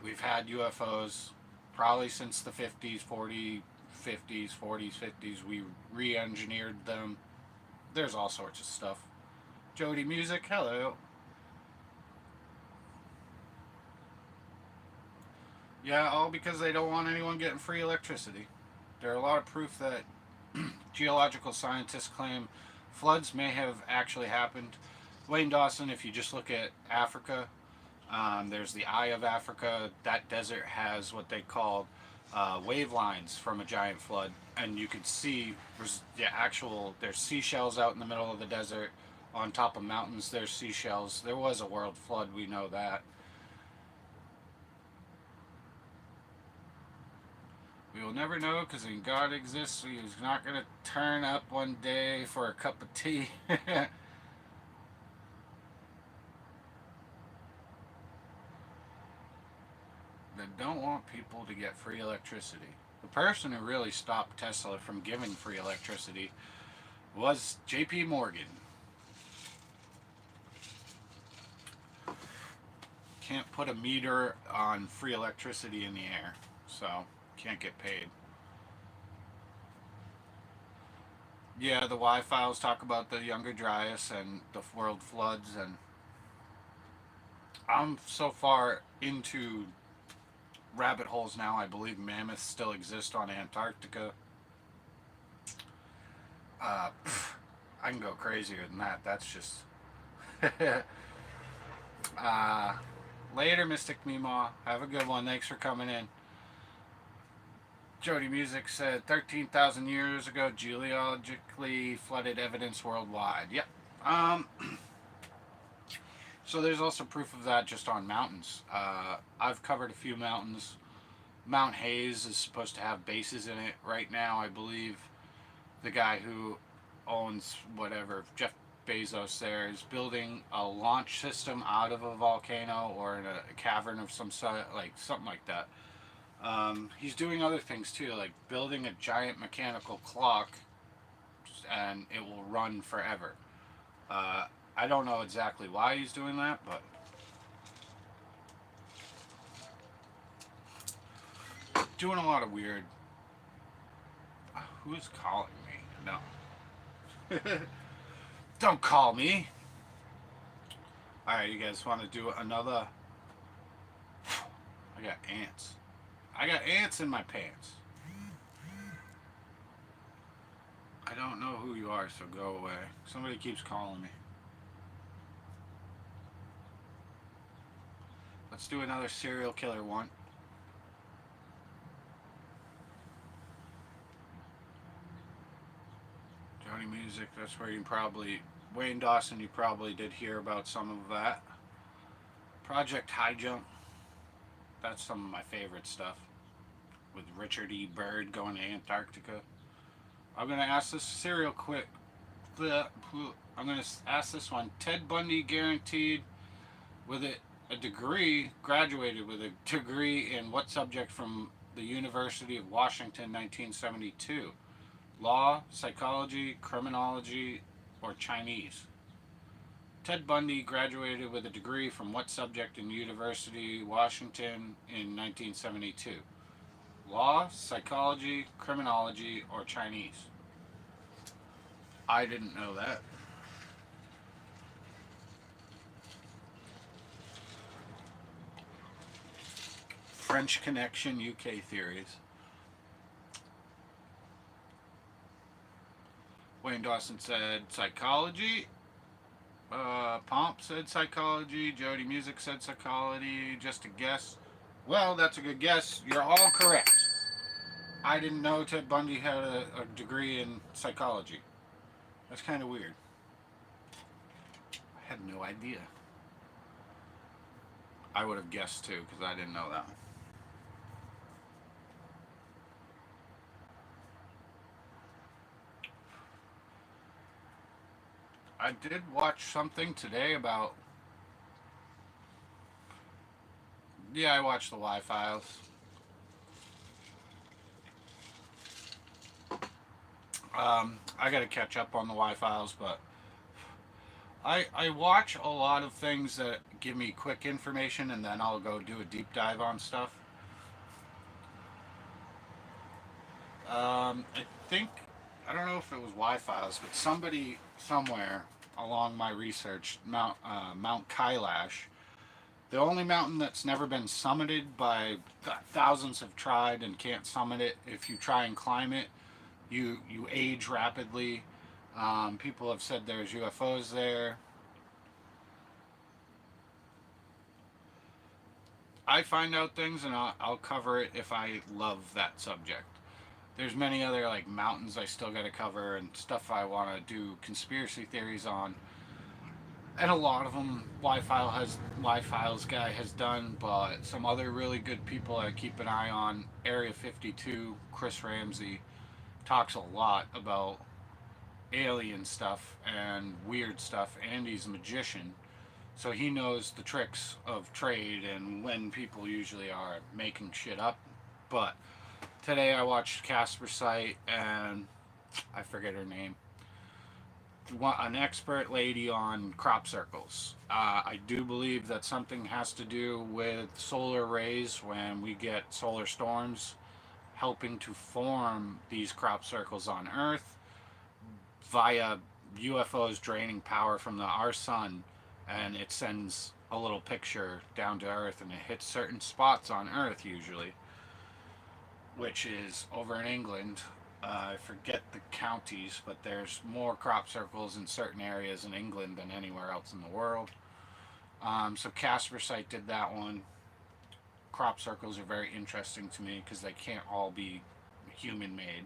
We've had UFOs probably since the 50s, 40s, 50s. We re-engineered them. There's all sorts of stuff. Jody Music, hello. Yeah, all because they don't want anyone getting free electricity. There are a lot of proof that geological scientists claim floods may have actually happened. Wayne Dawson, if you just look at Africa, there's the Eye of Africa. That desert has what they call wave lines from a giant flood, and you could see there's seashells out in the middle of the desert. On top of mountains, there's seashells. There was a world flood, we know that. We will never know because when God exists, He's not going to turn up one day for a cup of tea. They don't want people to get free electricity. The person who really stopped Tesla from giving free electricity was J.P. Morgan. Can't put a meter on free electricity in the air, so can't get paid. Yeah, the Y-Files talk about the Younger Dryas and the world floods, and I'm so far into rabbit holes now. I believe mammoths still exist on Antarctica. Uh, I can go crazier than that. That's just. uh, Later, Mystic Meemaw. Have a good one. Thanks for coming in. Jody Music said 13,000 years ago, geologically flooded evidence worldwide. Yep. So there's also proof of that just on mountains. I've covered a few mountains. Mount Hayes is supposed to have bases in it right now. I believe the guy who owns whatever, Jeff Bezos there, is building a launch system out of a volcano or in a cavern of some sort, like something like that. He's doing other things too, like building a giant mechanical clock and it will run forever. I don't know exactly why he's doing that, but doing a lot of weird. Who's calling me? No. Don't call me. Alright, you guys want to do another? I got ants. I got ants in my pants. I don't know who you are, so go away. Somebody keeps calling me. Let's do another serial killer one. Johnny Music, that's where you probably... Wayne Dawson, you probably did hear about some of that. Project High Jump. That's some of my favorite stuff. With Richard E. Byrd going to Antarctica. I'm going to ask this serial quick. I'm going to ask this one. Ted Bundy guaranteed with a degree, graduated with a degree in what subject from the University of Washington, 1972? Law, psychology, criminology, or Chinese? Ted Bundy graduated with a degree from what subject in University of Washington in 1972? Law, psychology, criminology, or Chinese? I didn't know that. French Connection, UK theories. Wayne Dawson said psychology. Pomp said psychology. Jody Music said psychology. Just a guess. Well, that's a good guess. You're all correct. I didn't know Ted Bundy had a degree in psychology. That's kind of weird. I had no idea. I would have guessed too, because I didn't know that one. I did watch something today about... Yeah, I watched the Y-Files. I gotta catch up on the Y-Files, but I watch a lot of things that give me quick information and then I'll go do a deep dive on stuff. I think, I don't know if it was Y-Files, but somebody somewhere along my research, Mount Kailash, the only mountain that's never been summited by thousands have tried and can't summit it. If you try and climb it, you age rapidly. People have said there's UFOs there. I find out things and I'll cover it if I love that subject. There's many other like mountains I still got to cover and stuff I want to do conspiracy theories on, and a lot of them Y-Files guy has done, but some other really good people I keep an eye on. Area 52, Chris Ramsey talks a lot about alien stuff and weird stuff, and he's a magician, so he knows the tricks of trade and when people usually are making shit up. But today I watched Casper Site and I forget her name, an expert lady on crop circles. I do believe that something has to do with solar rays when we get solar storms helping to form these crop circles on Earth via UFOs draining power from our sun, and it sends a little picture down to Earth and it hits certain spots on Earth usually, which is over in England. I forget the counties, but there's more crop circles in certain areas in England than anywhere else in the world. So Casper Site did that one. Crop circles are very interesting to me because they can't all be human made.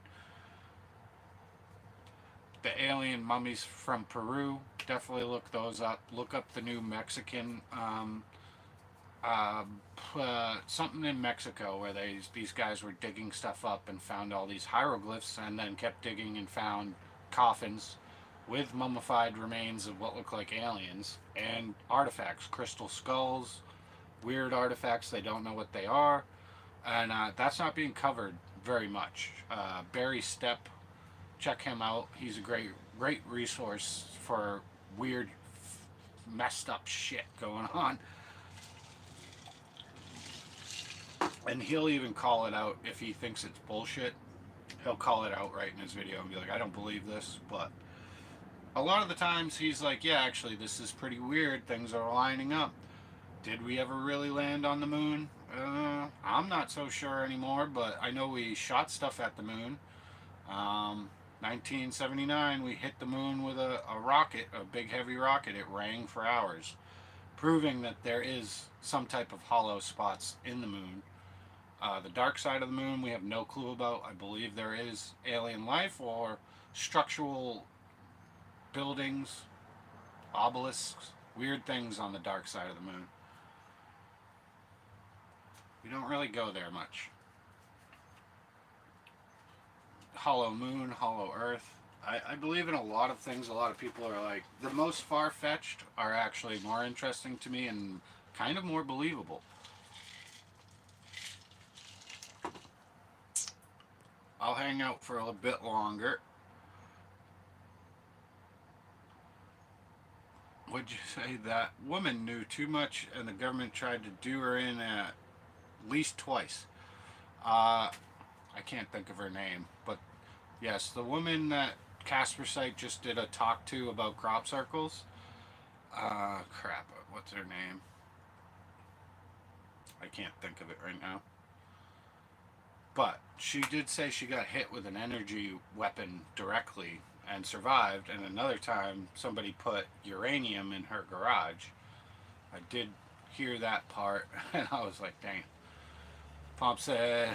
The alien mummies from Peru, definitely look those up. Look up the new Mexican uh, something in Mexico where these guys were digging stuff up and found all these hieroglyphs, and then kept digging and found coffins with mummified remains of what look like aliens and artifacts, crystal skulls, weird artifacts. They don't know what they are, and that's not being covered very much. Barry Stepp, check him out. He's a great resource for weird, messed up shit going on. And he'll even call it out if he thinks it's bullshit. He'll call it out right in his video and be like, I don't believe this. But a lot of the times he's like, yeah, actually, this is pretty weird. Things are lining up. Did we ever really land on the moon? I'm not so sure anymore, but I know we shot stuff at the moon. 1979, we hit the moon with a rocket, a big heavy rocket. It rang for hours, proving that there is some type of hollow spots in the moon. The dark side of the moon, we have no clue about. I believe there is alien life or structural buildings, obelisks, weird things on the dark side of the moon. We don't really go there much. Hollow moon, hollow earth. I believe in a lot of things. A lot of people are like, the most far-fetched are actually more interesting to me and kind of more believable. I'll hang out for a bit longer. Would you say that woman knew too much and the government tried to do her in at least twice? I can't think of her name, but yes, the woman that Casper Site just did a talk to about crop circles. Crap, what's her name? I can't think of it right now. But she did say she got hit with an energy weapon directly and survived, and another time somebody put uranium in her garage. I did hear that part, and I was like, dang. Pop said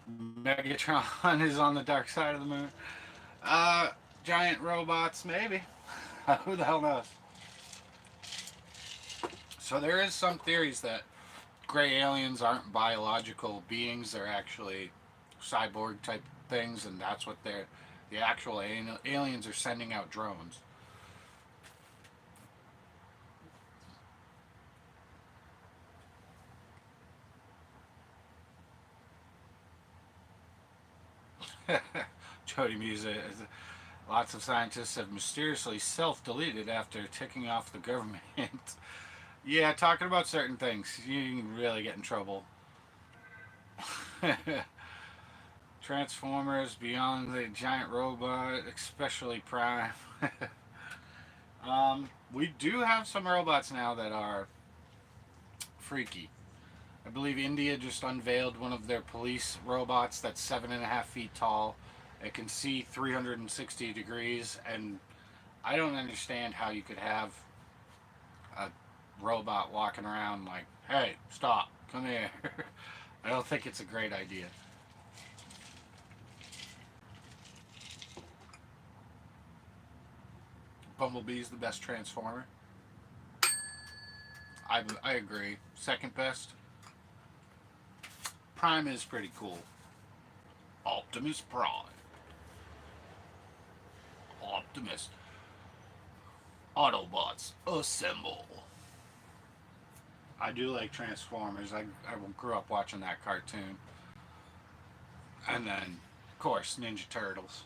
Megatron is on the dark side of the moon. Giant robots, maybe. Who the hell knows? So there is some theories that gray aliens aren't biological beings; they're actually cyborg type things, and that's what they're. The actual aliens are sending out drones. Jody Musa. Lots of scientists have mysteriously self-deleted after ticking off the government. Yeah, talking about certain things, you can really get in trouble. Transformers, Beyond the Giant Robot, especially Prime. We do have some robots now that are freaky. I believe India just unveiled one of their police robots that's 7.5 feet tall. It can see 360 degrees, and I don't understand how you could have a robot walking around like, hey, stop, come here. I don't think it's a great idea. Bumblebee's the best Transformer. I agree. Second best. Prime is pretty cool. Optimus Prime. Optimus. Autobots, assemble. I do like Transformers. I grew up watching that cartoon. And then, of course, Ninja Turtles.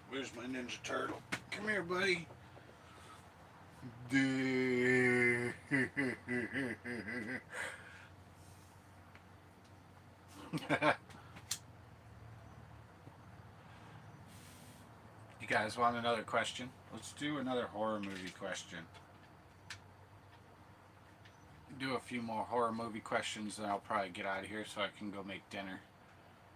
Where's my Ninja Turtle? Come here, buddy. You guys want another question? Let's do another horror movie question. Do a few more horror movie questions, then I'll probably get out of here so I can go make dinner.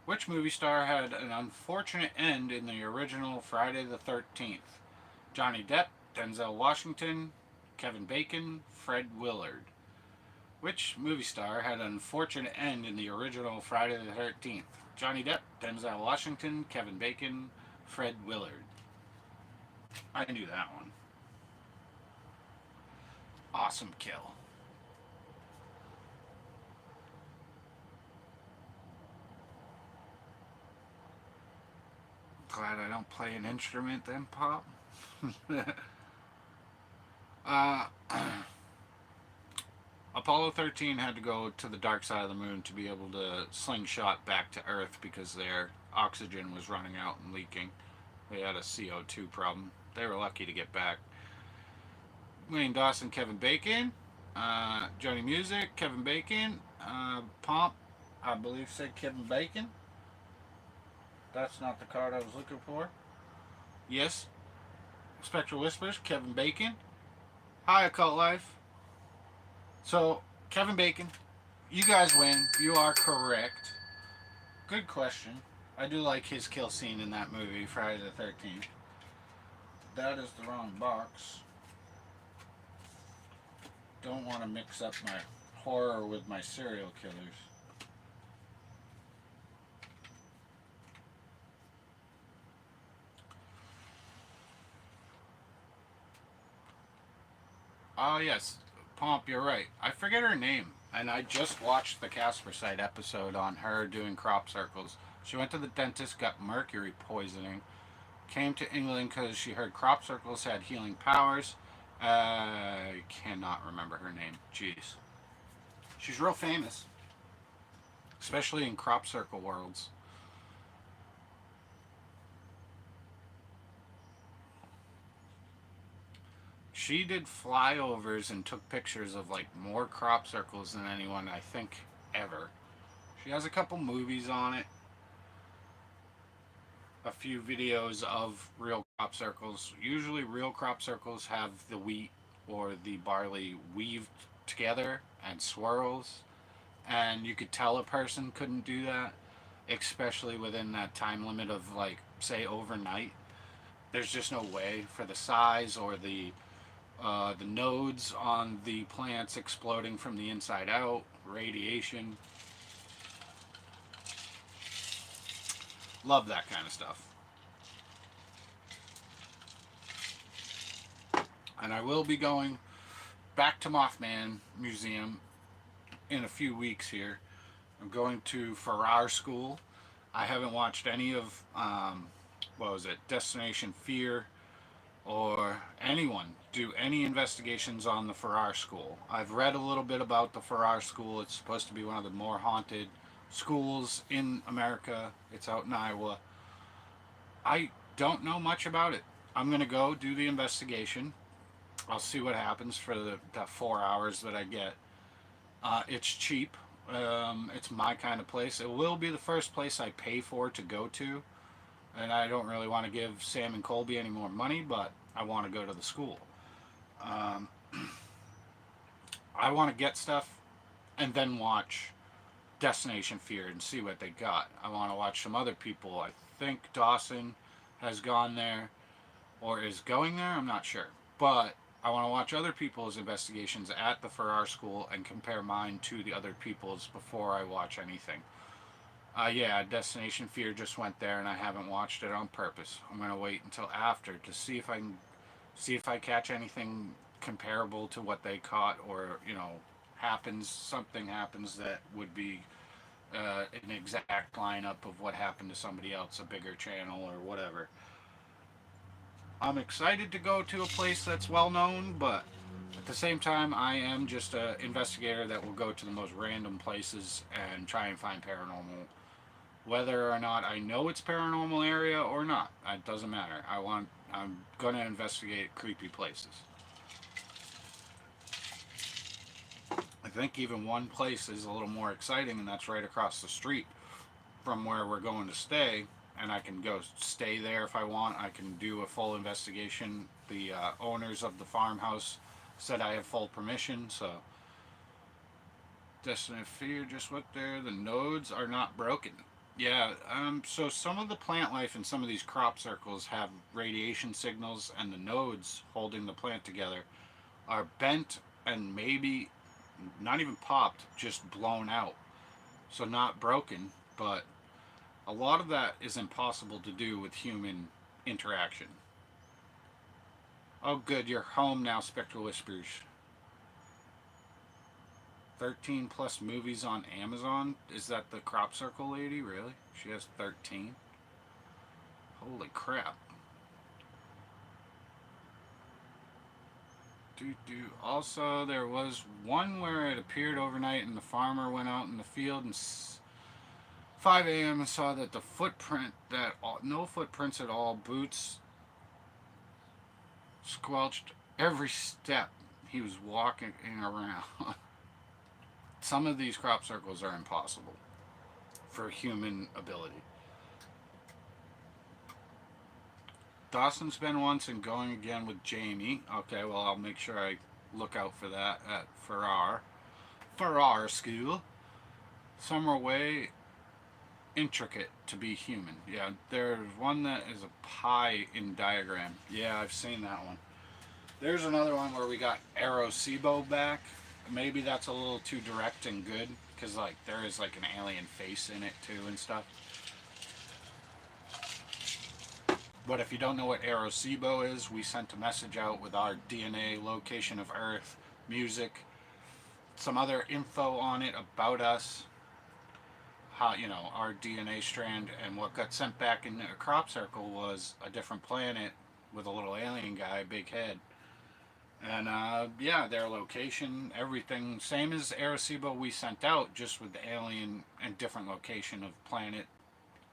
Which movie star had an unfortunate end in the original Friday the 13th? Johnny Depp, Denzel Washington, Kevin Bacon, Fred Willard. Which movie star had an unfortunate end in the original Friday the 13th? Johnny Depp, Denzel Washington, Kevin Bacon, Fred Willard. I knew that one. Awesome kill. Glad I don't play an instrument then, Pop. uh, Apollo 13 had to go to the dark side of the moon to be able to slingshot back to Earth because their oxygen was running out and leaking. They had a CO2 problem. They were lucky to get back. Wayne Dawson, Kevin Bacon. Johnny Music, Kevin Bacon. Pomp, I believe, said Kevin Bacon. That's not the card I was looking for. Yes. Spectral Whispers, Kevin Bacon. Hi, Occult Life. So, Kevin Bacon, you guys win. You are correct. Good question. I do like his kill scene in that movie, Friday the 13th. That is the wrong box. Don't want to mix up my horror with my serial killers. Oh, yes. Pomp, you're right. I forget her name. And I just watched the Casper Site episode on her doing crop circles. She went to the dentist, got mercury poisoning, came to England because she heard crop circles had healing powers. I cannot remember her name. Jeez. She's real famous, especially in crop circle worlds. She did flyovers and took pictures of like more crop circles than anyone I think ever. She has a couple movies on it, a few videos of real crop circles. Usually real crop circles have the wheat or the barley weaved together and swirls, and you could tell a person couldn't do that, especially within that time limit of like say overnight. There's just no way for the size or the nodes on the plants exploding from the inside out, radiation. Love that kind of stuff. And I will be going back to Mothman Museum in a few weeks here. I'm going to Farrar School. I haven't watched any of, what was it, Destination Fear or anyone do any investigations on the Farrar School. I've read a little bit about the Farrar School. It's supposed to be one of the more haunted schools in America. It's out in Iowa. I don't know much about it. I'm going to go do the investigation. I'll see what happens for the 4 hours that I get. It's cheap. It's my kind of place. It will be the first place I pay for to go to. And I don't really want to give Sam and Colby any more money, but I want to go to the school. Um, I want to get stuff and then watch Destination Fear and see what they got. I want to watch some other people. I think Dawson has gone there or is going there. I'm not sure. But I want to watch other people's investigations at the Farrar School and compare mine to the other people's before I watch anything. Yeah, Destination Fear just went there and I haven't watched it on purpose. I'm going to wait until after to see if I catch anything comparable to what they caught, or something happens that would be an exact lineup of what happened to somebody else, a bigger channel or whatever. I'm excited to go to a place that's well known, but at the same time, I am just an investigator that will go to the most random places and try and find paranormal. Whether or not I know it's paranormal area or not, it doesn't matter. I'm gonna investigate creepy places. I think even one place is a little more exciting, and that's right across the street from where we're going to stay. And I can go stay there if I want. I can do a full investigation. The owners of the farmhouse said I have full permission, so Destiny of Fear just went there. The nodes are not broken. Yeah, so some of the plant life in some of these crop circles have radiation signals, and the nodes holding the plant together are bent and maybe not even popped, just blown out. So not broken, but a lot of that is impossible to do with human interaction. Oh, good, you're home now, Spectral Whispers. 13 plus movies on Amazon? Is that the crop circle lady? Really? She has 13? Holy crap. Also, there was one where it appeared overnight and the farmer went out in the field and 5 a.m. and saw that the footprint, no footprints at all, boots squelched every step he was walking around. Some of these crop circles are impossible for human ability. Dawson's been once and going again with Jamie. Okay, well, I'll make sure I look out for that at Farrar School. Some are way intricate to be human. Yeah, there's one that is a pie in diagram. Yeah, I've seen that one. There's another one where we got SrSpookfest back. Maybe that's a little too direct and good, because like there is like an alien face in it too and stuff. But if you don't know what SrSpookfest is, we sent a message out with our DNA, location of Earth, music, some other info on it about us, how, our DNA strand, and what got sent back in a crop circle was a different planet with a little alien guy, big head. And yeah, their location, everything, same as SrSpookfest we sent out, just with the alien and different location of planet.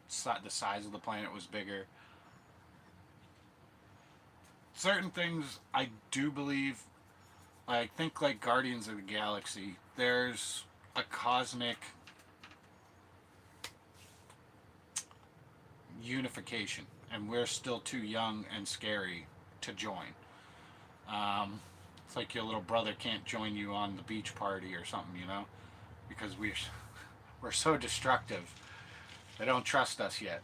The size of the planet was bigger. Certain things I do believe, I think like Guardians of the Galaxy, there's a cosmic unification, and we're still too young and scary to join. It's like your little brother can't join you on the beach party or something, because we're so destructive. They don't trust us yet.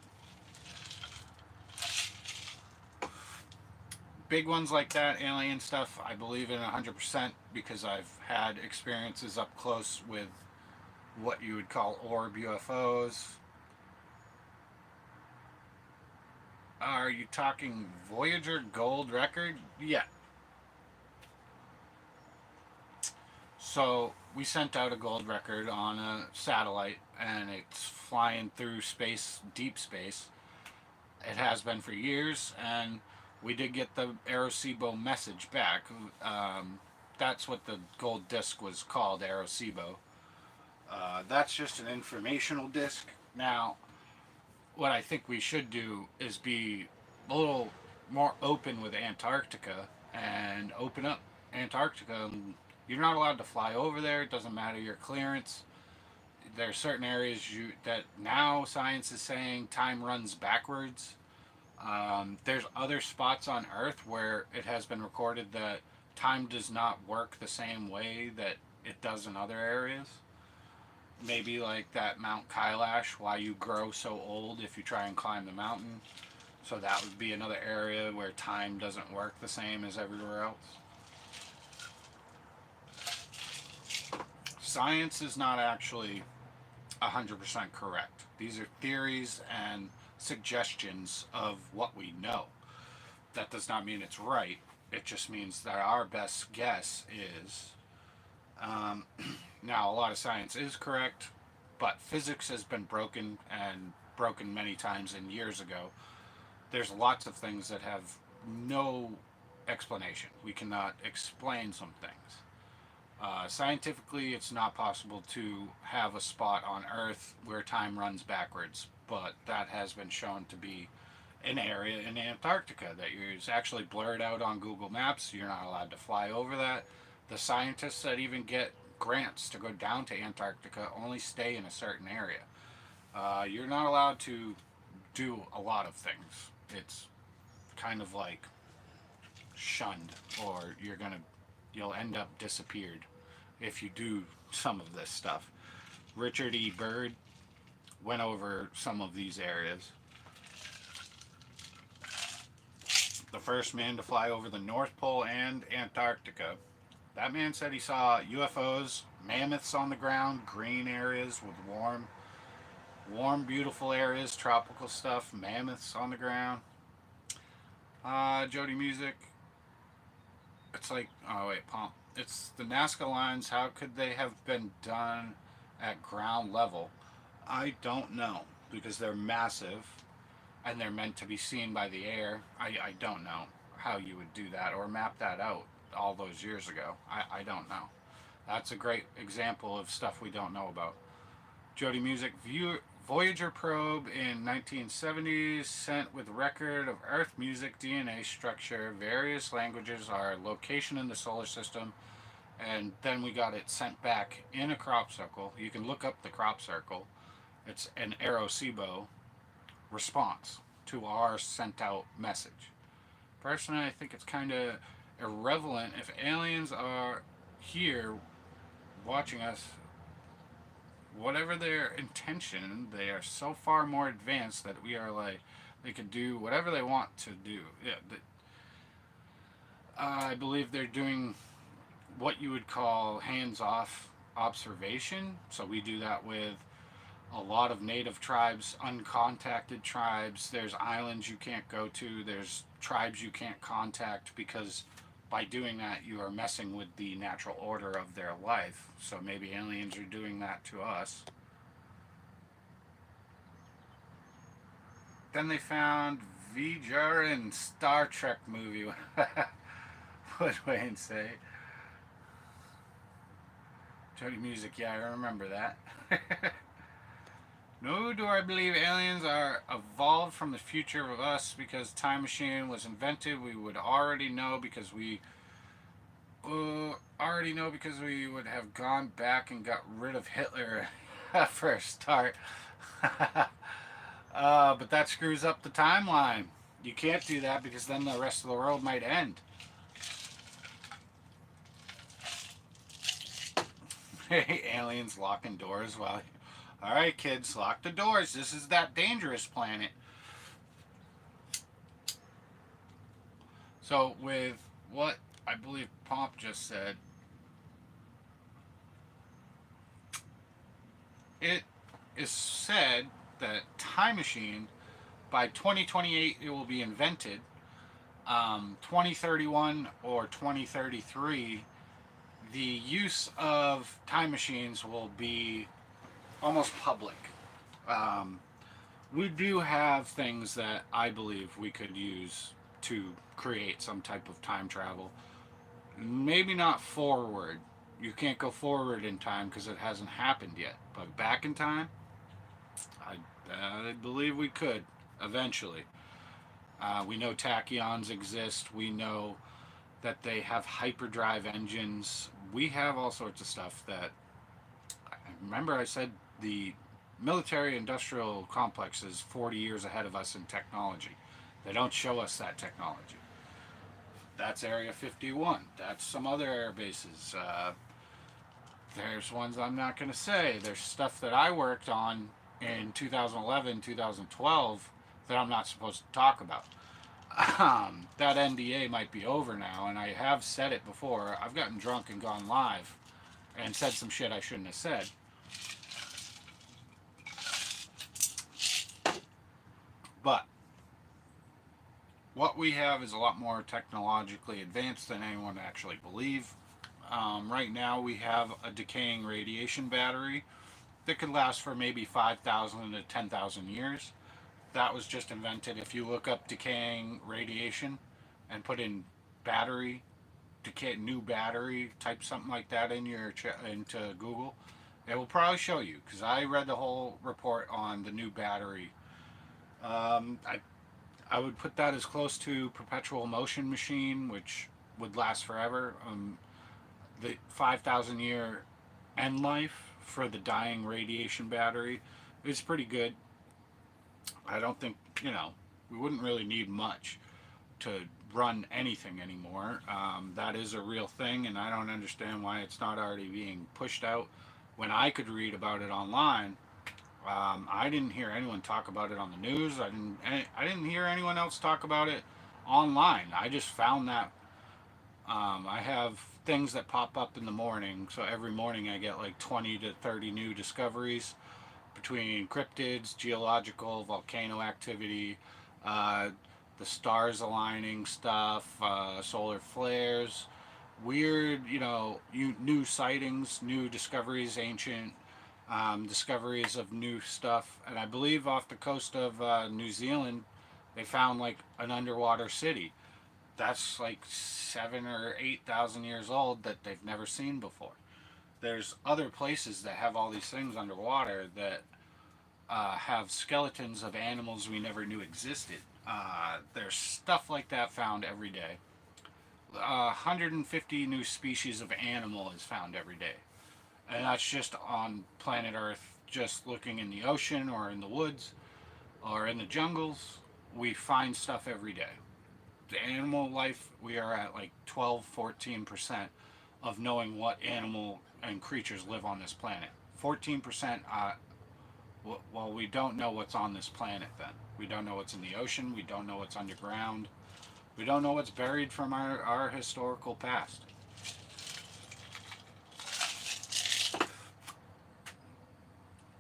Big ones like that, alien stuff, I believe in 100% because I've had experiences up close with what you would call orb UFOs. Are you talking Voyager gold record? Yeah. So we sent out a gold record on a satellite, and it's flying through space, deep space. It has been for years, and we did get the SrSpookfest message back. That's what the gold disc was called, SrSpookfest. That's just an informational disc. Now, what I think we should do is be a little more open with Antarctica and open up Antarctica. You're not allowed to fly over there. It doesn't matter your clearance. There are certain areas that now science is saying time runs backwards. There's other spots on Earth where it has been recorded that time does not work the same way that it does in other areas. Maybe like that Mount Kailash, why you grow so old if you try and climb the mountain. So that would be another area where time doesn't work the same as everywhere else. Science is not actually 100% correct. These are theories and suggestions of what we know. That does not mean it's right. It just means that our best guess is. Um, Now, a lot of science is correct, but physics has been broken and broken many times and years ago. There's lots of things that have no explanation. We cannot explain some things. Scientifically, it's not possible to have a spot on Earth where time runs backwards, but that has been shown to be an area in Antarctica that is actually blurred out on Google Maps. You're not allowed to fly over that. The scientists that even get grants to go down to Antarctica only stay in a certain area. You're not allowed to do a lot of things. It's kind of like shunned, or you'll end up disappeared if you do some of this stuff. Richard E. Byrd went over some of these areas. The first man to fly over the North Pole and Antarctica. That man said he saw UFOs, mammoths on the ground, green areas with warm, beautiful areas, tropical stuff, mammoths on the ground. Jody Music. It's like, oh wait, Pomp. It's the Nazca lines. How could they have been done at ground level? I don't know, because they're massive and they're meant to be seen by the air. I don't know how you would do that or map that out all those years ago. I don't know. That's a great example of stuff we don't know about. Jody Music, Voyager probe in 1970s sent with record of Earth music DNA structure, various languages, our location in the solar system, and then we got it sent back in a crop circle. You can look up the crop circle. It's an Arecibo response to our sent out message. Personally, I think it's kind of irrelevant if aliens are here watching us. Whatever their intention, they are so far more advanced that we are like, they can do whatever they want to do. Yeah, I believe they're doing what you would call hands-off observation. So we do that with a lot of native tribes, uncontacted tribes. There's islands you can't go to. There's tribes you can't contact, because by doing that you are messing with the natural order of their life. So maybe aliens are doing that to us. Then they found V'ger in Star Trek movie. What did Wayne say? Jody Music, yeah, I remember that. No, do I believe aliens are evolved from the future of us because time machine was invented? We would already know because we would have gone back and got rid of Hitler for a start. But that screws up the timeline. You can't do that because then the rest of the world might end. Aliens locking doors while... Alright, kids, lock the doors. This is that dangerous planet. So, with what I believe Pomp just said, it is said that time machine, by 2028, it will be invented. 2031 or 2033, the use of time machines will be almost public. We do have things that I believe we could use to create some type of time travel. Maybe not forward. You can't go forward in time because it hasn't happened yet. But back in time, I believe we could eventually. We know tachyons exist. We know that they have hyperdrive engines. We have all sorts of stuff that... Remember I said the military industrial complex is 40 years ahead of us in technology. They don't show us that technology. That's Area 51. That's some other air bases. There's ones I'm not going to say. There's stuff that I worked on in 2011, 2012 that I'm not supposed to talk about. That NDA might be over now, and I have said it before. I've gotten drunk and gone live and said some shit I shouldn't have said. But what we have is a lot more technologically advanced than anyone actually believe. Right now, we have a decaying radiation battery that could last for maybe 5,000 to 10,000 years. That was just invented. If you look up decaying radiation and put in battery, new battery, type something like that in into Google, it will probably show you, because I read the whole report on the new battery. I would put that as close to perpetual motion machine, which would last forever. The 5,000 year end life for the dying radiation battery is pretty good. I don't think, we wouldn't really need much to run anything anymore. That is a real thing, and I don't understand why it's not already being pushed out. When I could read about it online, I didn't hear anyone talk about it on the news. I didn't hear anyone else talk about it online. I just found that I have things that pop up in the morning, so every morning I get like 20 to 30 new discoveries between cryptids, geological, volcano activity, uh, the stars aligning stuff, solar flares, weird, new sightings, new discoveries, ancient discoveries of new stuff. And I believe off the coast of New Zealand, they found like an underwater city that's like 7 or 8 thousand years old that they've never seen before. There's other places that have all these things underwater that have skeletons of animals we never knew existed. There's stuff like that found every day. 150 new species of animal is found every day. And that's just on planet Earth, just looking in the ocean or in the woods or in the jungles. We find stuff every day. The animal life, we are at like 12-14% of knowing what animal and creatures live on this planet. 14%, well, we don't know what's on this planet then. We don't know what's in the ocean. We don't know what's underground. We don't know what's buried from our historical past.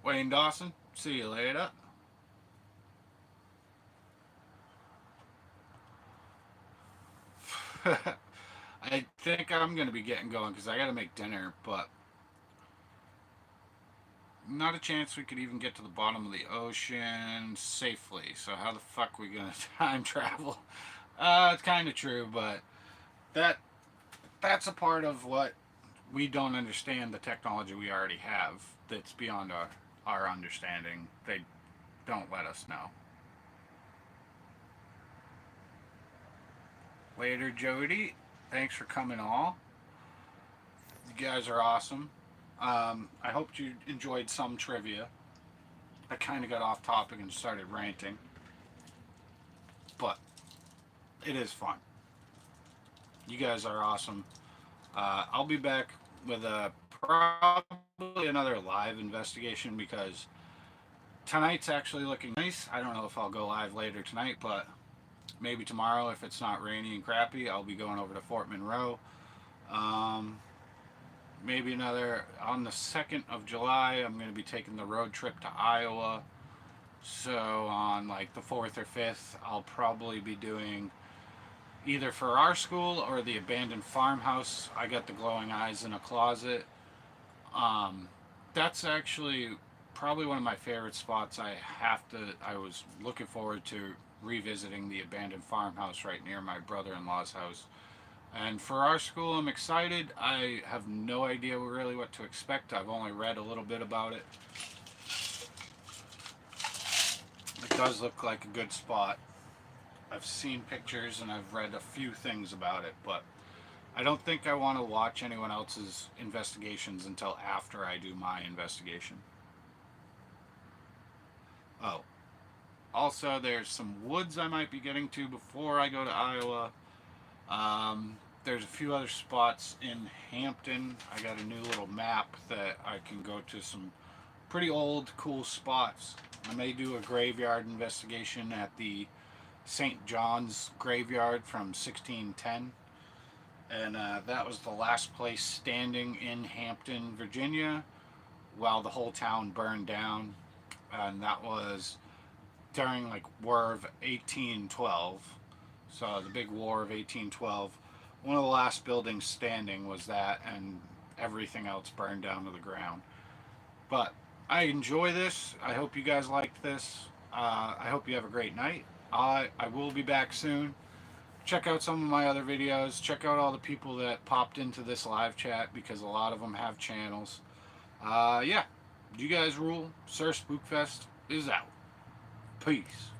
Wayne Dawson, see you later. I think I'm going to be getting going because I got to make dinner, but not a chance we could even get to the bottom of the ocean safely. So how the fuck are we going to time travel? It's kind of true, but that that's a part of what we don't understand, the technology we already have that's beyond our understanding. They don't let us know. Later, Jody. Thanks for coming all. You guys are awesome. I hope you enjoyed some trivia. I kind of got off topic and started ranting, but it is fun. You guys are awesome. I'll be back with probably another live investigation because tonight's actually looking nice. I don't know if I'll go live later tonight, but maybe tomorrow if it's not rainy and crappy, I'll be going over to Fort Monroe. Um, Maybe another on the 2nd of July. I'm going to be taking the road trip to Iowa. So on like the 4th or 5th, I'll probably be doing either for our school or the abandoned farmhouse. I got the glowing eyes in a closet. Um, that's actually probably one of my favorite spots. I was looking forward to revisiting the abandoned farmhouse right near my brother-in-law's house. And for our school, I'm excited. I have no idea really what to expect. I've only read a little bit about it. It does look like a good spot. I've seen pictures and I've read a few things about it, but I don't think I want to watch anyone else's investigations until after I do my investigation. Oh, also there's some woods I might be getting to before I go to Iowa. There's a few other spots in Hampton. I got a new little map that I can go to some pretty old, cool spots. I may do a graveyard investigation at the St. John's graveyard from 1610. And that was the last place standing in Hampton, Virginia, while the whole town burned down. And that was during like War of 1812. So the big War of 1812. One of the last buildings standing was that, and everything else burned down to the ground. But I enjoy this. I hope you guys liked this. I hope you have a great night. I will be back soon. Check out some of my other videos. Check out all the people that popped into this live chat because a lot of them have channels. Yeah, you guys rule. SrSpookfest is out. Peace.